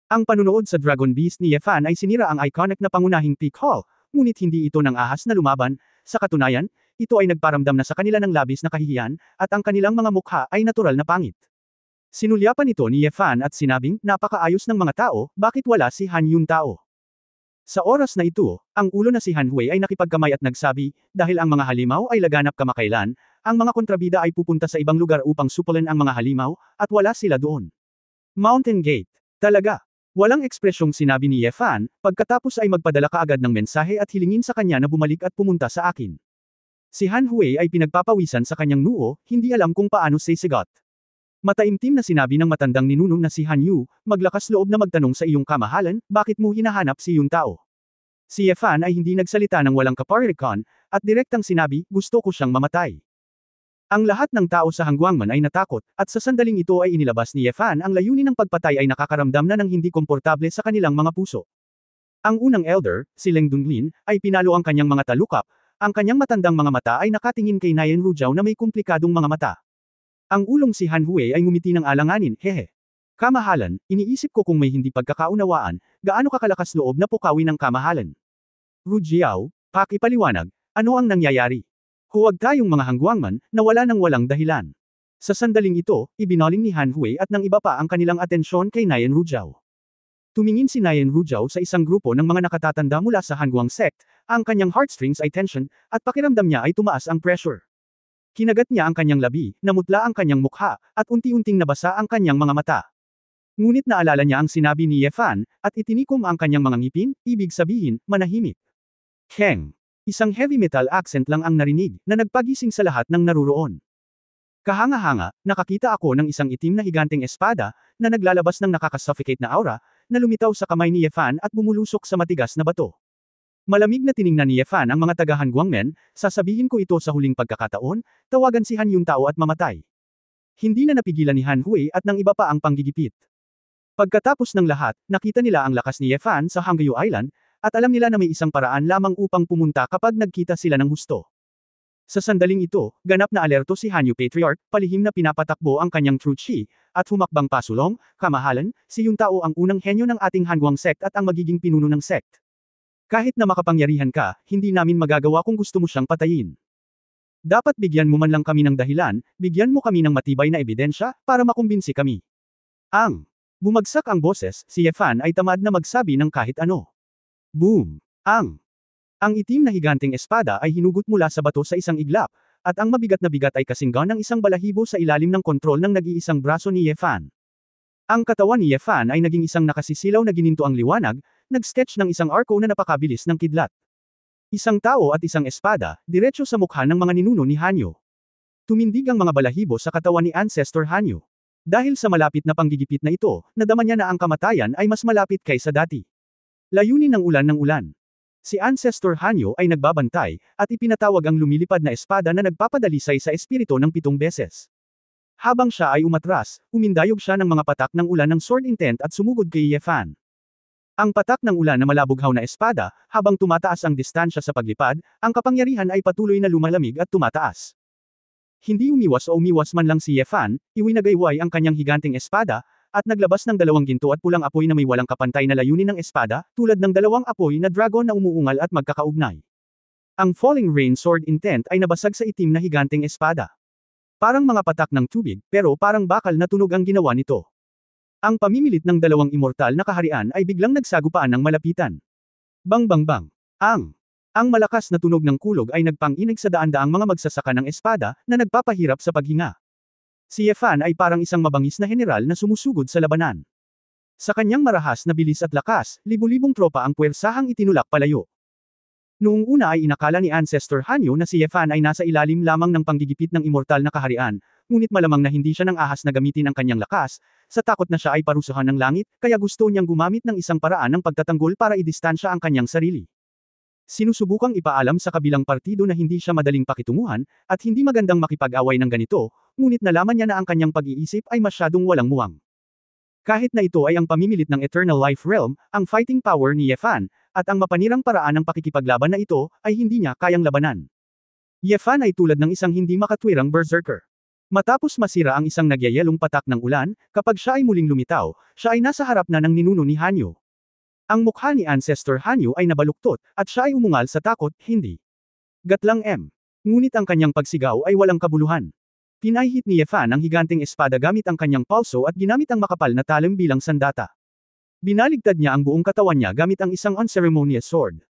Ang panunood sa Dragon Beast ni Yefan ay sinira ang iconic na pangunahing peak hall, ngunit hindi ito ng ahas na lumaban, sa katunayan, ito ay nagparamdam na sa kanila ng labis na kahihiyan, at ang kanilang mga mukha ay natural na pangit. Sinulyapan ito ni Yefan at sinabing, napakaayos ng mga tao, bakit wala si Han Yun tao? Sa oras na ito, ang ulo na si Han Hui ay nakipagkamay at nagsabi, dahil ang mga halimaw ay laganap kamakailan, ang mga kontrabida ay pupunta sa ibang lugar upang supulan ang mga halimaw, at wala sila doon. Mountain Gate. Talaga. Walang ekspresyong sinabi ni Yefan, pagkatapos ay magpadala kaagad ng mensahe at hilingin sa kanya na bumalik at pumunta sa akin. Si Han Hui ay pinagpapawisan sa kanyang noo, hindi alam kung paano sisigot. Mataimtim na sinabi ng matandang ninunong na si Han Yu, maglakas loob na magtanong sa iyong kamahalan, bakit mo hinahanap si Yun tao? Si Yefan ay hindi nagsalita ng walang kaparirikon, at direktang sinabi, gusto ko siyang mamatay. Ang lahat ng tao sa Hanguangman ay natakot, at sa sandaling ito ay inilabas ni Yefan ang layunin ng pagpatay ay nakakaramdam na ng hindi komportable sa kanilang mga puso. Ang unang elder, si Leng Dunlin, ay pinalo ang kanyang mga talukap, ang kanyang matandang mga mata ay nakatingin kay Nayan Rujiao na may komplikadong mga mata. Ang ulong si Han Hui ay ngumiti ng alanganin, hehe. Kamahalan, iniisip ko kung may hindi pagkakaunawaan, gaano kakalakas loob na pukawin ang kamahalan. Rujiao, pakipaliwanag, ano ang nangyayari? Huwag tayong mga Hanguangman, na wala nang walang dahilan. Sa sandaling ito, ibinaling ni Han Hui at ng iba pa ang kanilang atensyon kay Nayan Rujiao. Tumingin si Nayan Rujiao sa isang grupo ng mga nakatatanda mula sa Hanguang sect, ang kanyang heartstrings ay tension, at pakiramdam niya ay tumaas ang pressure. Kinagat niya ang kanyang labi, namutla ang kanyang mukha, at unti-unting nabasa ang kanyang mga mata. Ngunit naalala niya ang sinabi ni Yefan, at itinikom ang kanyang mga ngipin, ibig sabihin, manahimik. Keng. Isang heavy metal accent lang ang narinig, na nagpagising sa lahat ng naruroon. Kahanga-hanga, nakakita ako ng isang itim na higanteng espada, na naglalabas ng nakakasuffocate na aura, na lumitaw sa kamay ni Yefan at bumulusok sa matigas na bato. Malamig na tiningnan ni Yefan ang mga taga-Hanguangmen, sasabihin ko ito sa huling pagkakataon, tawagan si Han Yun tao at mamatay. Hindi na napigilan ni Han Hui at ng iba pa ang panggigipit. Pagkatapos ng lahat, nakita nila ang lakas ni Yefan sa Hanggayu Island, at alam nila na may isang paraan lamang upang pumunta kapag nagkita sila ng husto. Sa sandaling ito, ganap na alerto si Hanyu Patriarch, palihim na pinapatakbo ang kanyang true chi, at humakbang pasulong, kamahalan, si Yun tao ang unang henyo ng ating Hanguang sect at ang magiging pinuno ng sect. Kahit na makapangyarihan ka, hindi namin magagawa kung gusto mo siyang patayin. Dapat bigyan mo man lang kami ng dahilan, bigyan mo kami ng matibay na ebidensya, para makumbinsi kami. Bumagsak ang boses, si Yefan ay tamad na magsabi ng kahit ano. Boom! Ang itim na higanteng espada ay hinugot mula sa bato sa isang iglap, at ang mabigat na bigat ay kasinggan ng isang balahibo sa ilalim ng kontrol ng nag-iisang braso ni Yefan. Ang katawan ni Yefan ay naging isang nakasisilaw na gininto ang liwanag, nag-sketch ng isang arco na napakabilis ng kidlat. Isang tao at isang espada, diretso sa mukha ng mga ninuno ni Hanyo. Tumindig ang mga balahibo sa katawan ni Ancestor Hanyo. Dahil sa malapit na panggigipit na ito, nadama niya na ang kamatayan ay mas malapit kaysa dati. Layunin ng ulan ng ulan. Si Ancestor Hanyo ay nagbabantay, at ipinatawag ang lumilipad na espada na nagpapadalisay sa espiritu ng 7 beses. Habang siya ay umatras, umindayog siya ng mga patak ng ulan ng sword intent at sumugod kay Yefan. Ang patak ng ulan na malabughaw na espada, habang tumataas ang distansya sa paglipad, ang kapangyarihan ay patuloy na lumalamig at tumataas. Hindi umiwas o umiwas man lang si Yefan, iwinagayway ang kanyang higanting espada, at naglabas ng 2 ginto at pulang apoy na may walang kapantay na layunin ng espada, tulad ng 2 apoy na dragon na umuungal at magkakaugnay. Ang Falling Rain Sword Intent ay nabasag sa itim na higanting espada. Parang mga patak ng tubig, pero parang bakal na tunog ang ginawa nito. Ang pamimilit ng 2 immortal na kaharian ay biglang nagsagupaan ng malapitan. Bang bang bang. Ang malakas na tunog ng kulog ay nagpang-inig sa daan-daang mga magsasaka ng espada, na nagpapahirap sa paghinga. Si Yefan ay parang isang mabangis na general na sumusugod sa labanan. Sa kanyang marahas na bilis at lakas, libu-libong tropa ang puwersahang itinulak palayo. Noong una ay inakala ni Ancestor Hanyo na si Yefan ay nasa ilalim lamang ng panggigipit ng immortal na kaharian, ngunit malamang na hindi siya nang ahas na gamitin ang kanyang lakas, sa takot na siya ay parusahan ng langit, kaya gusto niyang gumamit ng isang paraan ng pagtatanggol para idistansya ang kanyang sarili. Sinusubukang ipaalam sa kabilang partido na hindi siya madaling pakitunguhan, at hindi magandang makipag-away ng ganito, ngunit nalaman niya na ang kanyang pag-iisip ay masyadong walang muwang. Kahit na ito ay ang pamimilit ng Eternal Life Realm, ang fighting power ni Yefan, at ang mapanirang paraan ng pakikipaglaban na ito, ay hindi niya kayang labanan. Yefan ay tulad ng isang hindi makatwirang berserker. Matapos masira ang isang nagyayelong patak ng ulan, kapag siya ay muling lumitaw, siya ay nasa harap na ng ninuno ni Hanyo. Ang mukha ni Ancestor Hanyo ay nabaluktot, at siya ay umungal sa takot, hindi. Gatlang M. Ngunit ang kanyang pagsigaw ay walang kabuluhan. Pinahihit ni Yefan ang higanting espada gamit ang kanyang pulso at ginamit ang makapal na talim bilang sandata. Binaligtad niya ang buong katawan niya gamit ang isang unceremonious sword.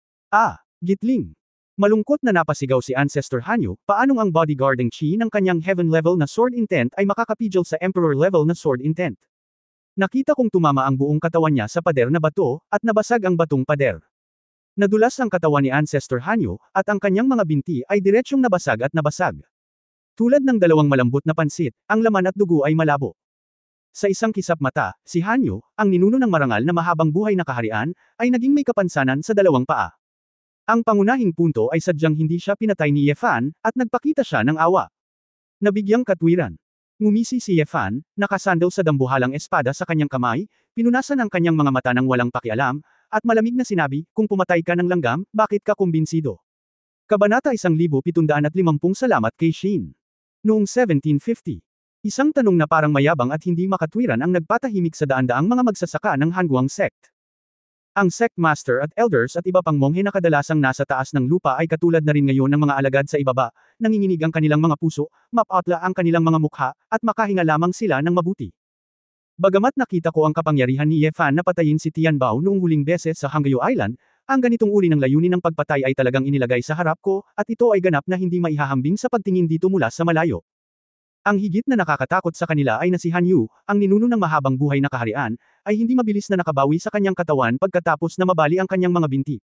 Gitling. Malungkot na napasigaw si Ancestor Hanyo, paanong ang bodyguarding chi ng kanyang heaven level na sword intent ay makakapigil sa emperor level na sword intent. Nakita kong tumama ang buong katawan niya sa pader na bato, at nabasag ang batong pader. Nadulas ang katawan ni Ancestor Hanyo, at ang kanyang mga binti ay diretsyong nabasag at nabasag. Tulad ng 2 malambot na pansit, ang laman at dugo ay malabo. Sa isang kisap mata, si Hanyo, ang ninuno ng marangal na mahabang buhay na kaharian, ay naging may kapansanan sa 2 paa. Ang pangunahing punto ay sadyang hindi siya pinatay ni Yefan, at nagpakita siya ng awa. Nabigyang katwiran. Ngumisi si Yefan, nakasandal sa dambuhalang espada sa kanyang kamay, pinunasan ang kanyang mga mata ng walang pakialam, at malamig na sinabi, kung pumatay ka ng langgam, bakit ka kumbinsido? Kabanata 1750. Salamat kay Shin. Noong 1750. Isang tanong na parang mayabang at hindi makatwiran ang nagpatahimik sa daan-daang mga magsasaka ng Hanguang sect. Ang sect master at elders at iba pang monghe na kadalasang nasa taas ng lupa ay katulad na rin ngayon ng mga alagad sa ibaba, nanginginig ang kanilang mga puso, mapatla ang kanilang mga mukha, at makahinga lamang sila ng mabuti. Bagamat nakita ko ang kapangyarihan ni Yefan na patayin si Tianbao noong huling beses sa Hanggayo Island, ang ganitong uri ng layunin ng pagpatay ay talagang inilagay sa harap ko, at ito ay ganap na hindi maihahambing sa pagtingin dito mula sa malayo. Ang higit na nakakatakot sa kanila ay na si Hanyu, ang ninuno ng mahabang buhay na kaharian, ay hindi mabilis na nakabawi sa kanyang katawan pagkatapos na mabali ang kanyang mga binti.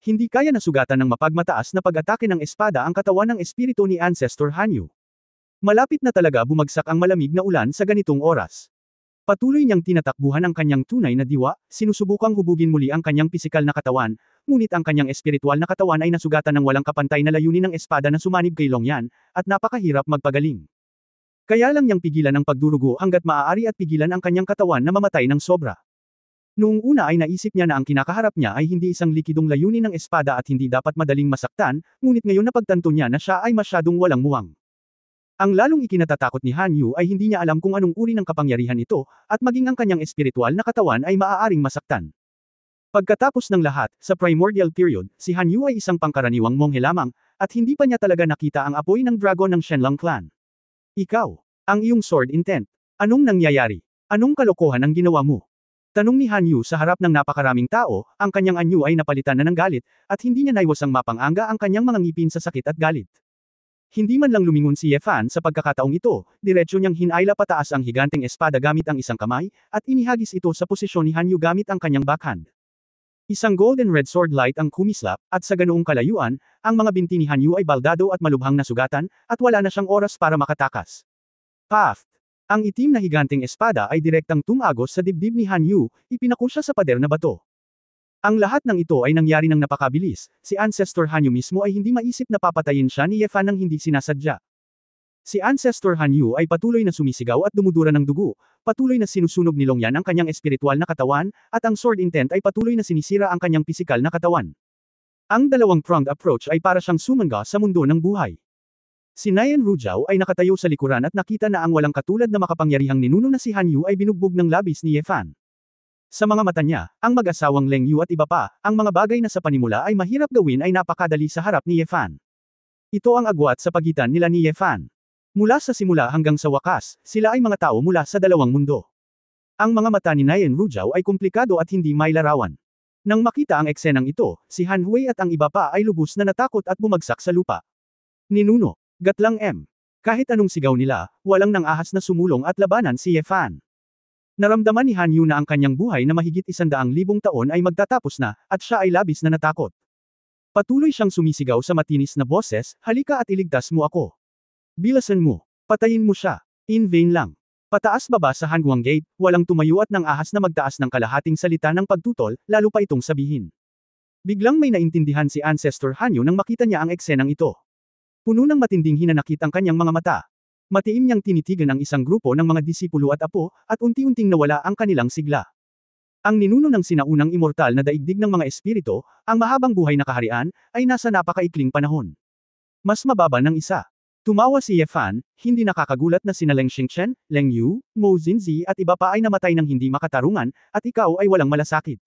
Hindi kaya nasugatan ng mapagmataas na pag-atake ng espada ang katawan ng espiritu ni Ancestor Hanyu. Malapit na talaga bumagsak ang malamig na ulan sa ganitong oras. Patuloy niyang tinatakbuhan ang kanyang tunay na diwa, sinusubukang hubugin muli ang kanyang pisikal na katawan, ngunit ang kanyang espiritual na katawan ay nasugatan ng walang kapantay na layunin ng espada na sumanib kay Longyan, at napakahirap magpagaling. Kaya lang niyang pigilan ang pagdurugo hanggat maaari at pigilan ang kanyang katawan na mamatay ng sobra. Noong una ay naisip niya na ang kinakaharap niya ay hindi isang likidong layunin ng espada at hindi dapat madaling masaktan, ngunit ngayon napagtanto niya na siya ay masyadong walang muwang. Ang lalong ikinatatakot ni Hanyu ay hindi niya alam kung anong uri ng kapangyarihan ito, at maging ang kanyang espiritual na katawan ay maaaring masaktan. Pagkatapos ng lahat, sa primordial period, si Hanyu ay isang pangkaraniwang monghe lamang, at hindi pa niya talaga nakita ang apoy ng dragon ng Shenlong clan. Ikaw, ang iyong sword intent. Anong nangyayari? Anong kalokohan ang ginawa mo? Tanong ni Hanyu sa harap ng napakaraming tao, ang kanyang anyo ay napalitan na ng galit, at hindi niya naiwasang mapanganga ang kanyang mga ngipin sa sakit at galit. Hindi man lang lumingon si Yefan sa pagkakataong ito, diretsyo niyang hinayla pataas ang higanteng espada gamit ang isang kamay, at inihagis ito sa posisyon ni Hanyu gamit ang kanyang backhand. Isang golden red sword light ang kumislap, at sa ganoong kalayuan, ang mga binti ni Hanyu ay baldado at malubhang nasugatan, at wala na siyang oras para makatakas. Paft! Ang itim na higanteng espada ay direktang tumagos sa dibdib ni Hanyu, ipinako siya sa pader na bato. Ang lahat ng ito ay nangyari ng napakabilis, si Ancestor Hanyu mismo ay hindi maisip na papatayin siya ni Ye Fan nang hindi sinasadya. Si Ancestor Hanyu ay patuloy na sumisigaw at dumudura ng dugo, patuloy na sinusunog ni Longyan ang kanyang espiritual na katawan, at ang sword intent ay patuloy na sinisira ang kanyang pisikal na katawan. Ang dalawang-pronged approach ay para siyang sumangga sa mundo ng buhay. Si Nayan Rujao ay nakatayo sa likuran at nakita na ang walang katulad na makapangyarihang ninuno na si Hanyu ay binugbog ng labis ni Ye Fan. Sa mga mata niya, ang mag-asawang Leng Yu at iba pa, ang mga bagay na sa panimula ay mahirap gawin ay napakadali sa harap ni Ye Fan. Ito ang agwat sa pagitan nila ni Ye Fan. Mula sa simula hanggang sa wakas, sila ay mga tao mula sa dalawang mundo. Ang mga mata ni Nayan Rujao ay komplikado at hindi mailarawan. Nang makita ang eksenang ito, si Han Hui at ang iba pa ay lubos na natakot at bumagsak sa lupa. Ninuno, gatlang M. Kahit anong sigaw nila, walang nang-ahas na sumulong at labanan si Ye Fan. Naramdaman ni Han Yu na ang kanyang buhay na mahigit 100,000 taon ay magtatapos na, at siya ay labis na natakot. Patuloy siyang sumisigaw sa matinis na boses, halika at iligtas mo ako. Bilasan mo. Patayin mo siya. In vain lang. Pataas-baba sa Hanguang Gate, walang tumayo at nang ahas na magtaas ng kalahating salita ng pagtutol, lalo pa itong sabihin. Biglang may naintindihan si Ancestor Hanyu nang makita niya ang eksenang ito. Puno ng matinding hinanakit ang kanyang mga mata. Matiim niyang tinitigan ang isang grupo ng mga disipulo at apo, at unti-unting nawala ang kanilang sigla. Ang ninuno ng sinaunang immortal na daigdig ng mga espiritu, ang mahabang buhay na kaharian, ay nasa napakaikling panahon. Mas mababa ng isa. Tumawa si Ye Fan, hindi nakakagulat na sina Leng Xingchen, Leng Yu, Mo Xinzi at iba pa ay namatay ng hindi makatarungan, at ikaw ay walang malasakit.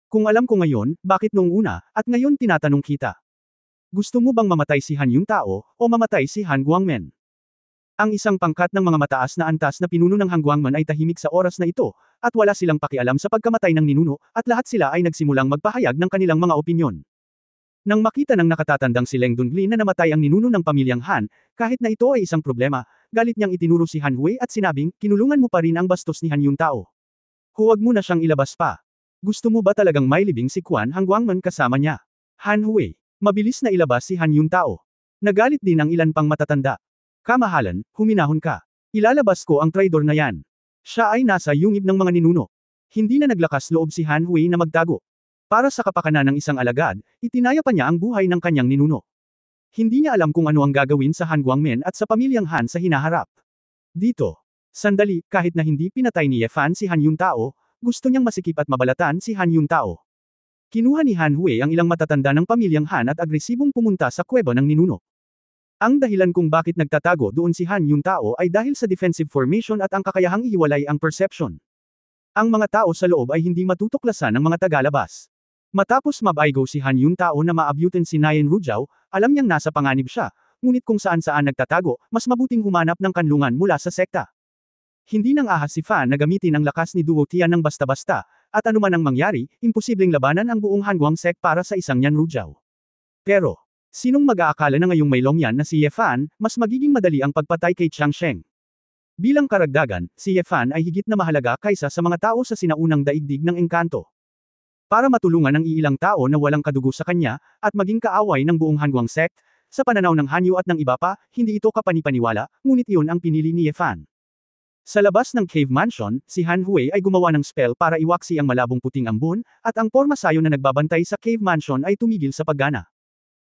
Kung alam ko ngayon, bakit noong una, at ngayon tinatanong kita. Gusto mo bang mamatay si Han yung tao, o mamatay si Han Guangmen? Ang isang pangkat ng mga mataas na antas na pinuno ng Han Guangmen ay tahimik sa oras na ito, at wala silang pakialam sa pagkamatay ng ninuno, at lahat sila ay nagsimulang magpahayag ng kanilang mga opinyon. Nang makita ng nakatatandang si Leng Dunli na namatay ang ninuno ng pamilyang Han, kahit na ito ay isang problema, galit niyang itinuro si Han Hui at sinabing, kinulungan mo pa rin ang bastos ni Han yung tao. Huwag mo na siyang ilabas pa. Gusto mo ba talagang mailibing si Quan Han Guangmen kasama niya? Han Hui. Mabilis na ilabas si Han yung tao. Nagalit din ang ilan pang matatanda. Kamahalan, huminahon ka. Ilalabas ko ang traidor na yan. Siya ay nasa yungib ng mga ninuno. Hindi na naglakas loob si Han Hui na magtago. Para sa kapakanan ng isang alagad, itinaya pa niya ang buhay ng kanyang ninuno. Hindi niya alam kung ano ang gagawin sa Han Guangmen at sa pamilyang Han sa hinaharap. Dito. Sandali, kahit na hindi pinatay ni Ye Fan si Han yung tao, gusto niyang masikip at mabalatan si Han yung tao. Kinuha ni Han Hui ang ilang matatanda ng pamilyang Han at agresibong pumunta sa kuweba ng ninuno. Ang dahilan kung bakit nagtatago doon si Han yung tao ay dahil sa defensive formation at ang kakayahang ihiwalay ang perception. Ang mga tao sa loob ay hindi matutuklasan ng mga tagalabas. Matapos mabaigo si Han yung tao na maabutin si Nayan Rujao, alam niyang nasa panganib siya, ngunit kung saan-saan nagtatago, mas mabuting humanap ng kanlungan mula sa sekta. Hindi nang ahas si Fan na gamitin ang lakas ni Duo Tian ng basta-basta, at anuman ang mangyari, imposibleng labanan ang buong Hanguang Sect para sa isang Yan Rujao. Pero, sinong mag-aakala na ngayong may Longyan na si Ye Fan, mas magiging madali ang pagpatay kay Chiang Sheng? Bilang karagdagan, si Ye Fan ay higit na mahalaga kaysa sa mga tao sa sinaunang daigdig ng engkanto. Para matulungan ang iilang tao na walang kadugo sa kanya, at maging kaaway ng buong Hanguang Sect, sa pananaw ng Hanyu at ng iba pa, hindi ito kapanipaniwala, ngunit iyon ang pinili ni Ye Fan. Sa labas ng cave mansion, si Han Hui ay gumawa ng spell para iwaksi ang malabong puting ambon, at ang porma sayo na nagbabantay sa cave mansion ay tumigil sa paggana.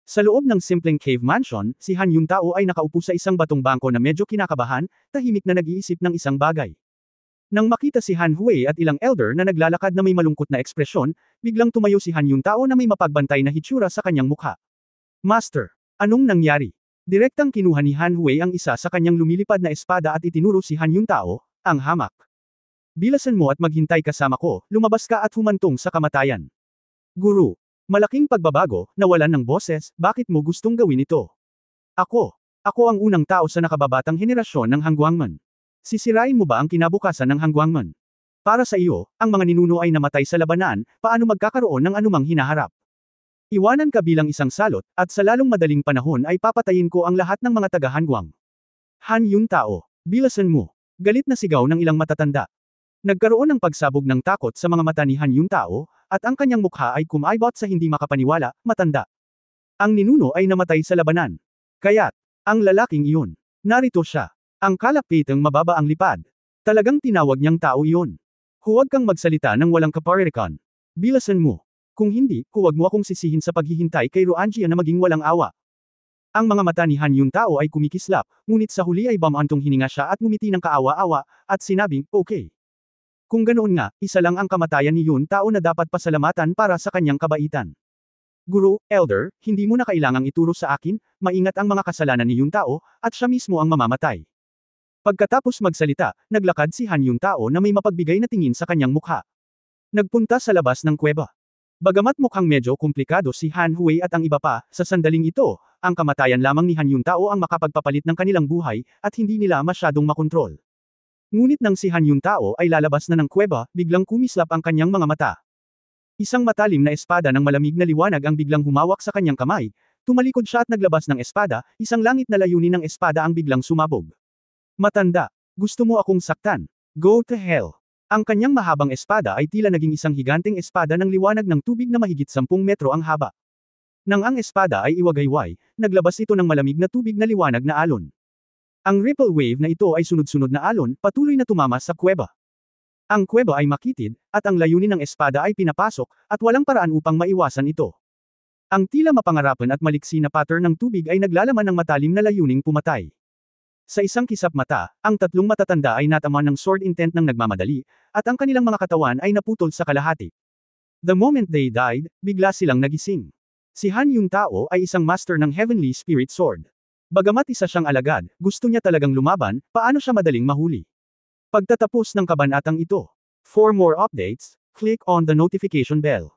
Sa loob ng simpleng cave mansion, si Han yung tao ay nakaupo sa isang batong bangko na medyo kinakabahan, tahimik na nag-iisip ng isang bagay. Nang makita si Han Hui at ilang elder na naglalakad na may malungkot na ekspresyon, biglang tumayo si Han yung tao na may mapagbantay na hitsura sa kanyang mukha. Master, anong nangyari? Direktang kinuha ni Han Hui ang isa sa kanyang lumilipad na espada at itinuro si Han yung tao, ang hamak. Bilasan mo at maghintay kasama ko, lumabas ka at humantong sa kamatayan. Guru, malaking pagbabago, nawalan ng boses, bakit mo gustong gawin ito? Ako ang unang tao sa nakababatang henerasyon ng Hanguangmen. Sisirain mo ba ang kinabukasan ng Hanguangmen? Para sa iyo, ang mga ninuno ay namatay sa labanan, paano magkakaroon ng anumang hinaharap? Iwanan ka bilang isang salot, at sa lalong madaling panahon ay papatayin ko ang lahat ng mga taga-Hanguang. Han yung tao, bilasan mo. Galit na sigaw ng ilang matatanda. Nagkaroon ng pagsabog ng takot sa mga mata ni Han yung tao, at ang kanyang mukha ay kumaibot sa hindi makapaniwala, matanda. Ang ninuno ay namatay sa labanan. Kaya't, ang lalaking iyon, narito siya. Ang kalapitang mababa ang lipad. Talagang tinawag niyang tao iyon. Huwag kang magsalita ng walang kaparirikan. Bilasan mo. Kung hindi, huwag mo akong sisihin sa paghihintay kay Ruanjia na maging walang awa. Ang mga mata ni Han Yuntao ay kumikislap, ngunit sa huli ay bamantong hininga siya at ngumiti ng kaawa-awa, at sinabing, okay. Kung ganoon nga, isa lang ang kamatayan ni Yuntao na dapat pasalamatan para sa kanyang kabaitan. Guru, Elder, hindi mo na kailangang ituro sa akin, maingat ang mga kasalanan ni Yuntao, at siya mismo ang mamamatay. Pagkatapos magsalita, naglakad si Han Yuntao na may mapagbigay na tingin sa kanyang mukha. Nagpunta sa labas ng kuweba. Bagamat mukhang medyo komplikado si Han Hui at ang iba pa, sa sandaling ito, ang kamatayan lamang ni Han Yuntao ang makapagpapalit ng kanilang buhay, at hindi nila masyadong makontrol. Ngunit nang si Han Yuntao ay lalabas na ng kuweba, biglang kumislap ang kanyang mga mata. Isang matalim na espada ng malamig na liwanag ang biglang humawak sa kanyang kamay, tumalikod siya at naglabas ng espada, isang langit na layunin ng espada ang biglang sumabog. Matanda, gusto mo akong saktan? Go to hell. Ang kanyang mahabang espada ay tila naging isang higanteng espada ng liwanag ng tubig na mahigit 10 metro ang haba. Nang ang espada ay iwagayway, naglabas ito ng malamig na tubig na liwanag na alon. Ang ripple wave na ito ay sunod-sunod na alon, patuloy na tumama sa kuweba. Ang kuweba ay makitid, at ang layunin ng espada ay pinapasok, at walang paraan upang maiwasan ito. Ang tila mapangarapan at maliksi na pattern ng tubig ay naglalaman ng matalim na layuning pumatay. Sa isang kisap mata, ang tatlong matatanda ay natama ng sword intent ng nagmamadali, at ang kanilang mga katawan ay naputol sa kalahati. The moment they died, bigla silang nagising. Si Han Yuntao ay isang master ng Heavenly Spirit Sword. Bagamat isa siyang alagad, gusto niya talagang lumaban, paano siya madaling mahuli? Pagtatapos ng kabanatang ito. For more updates, click on the notification bell.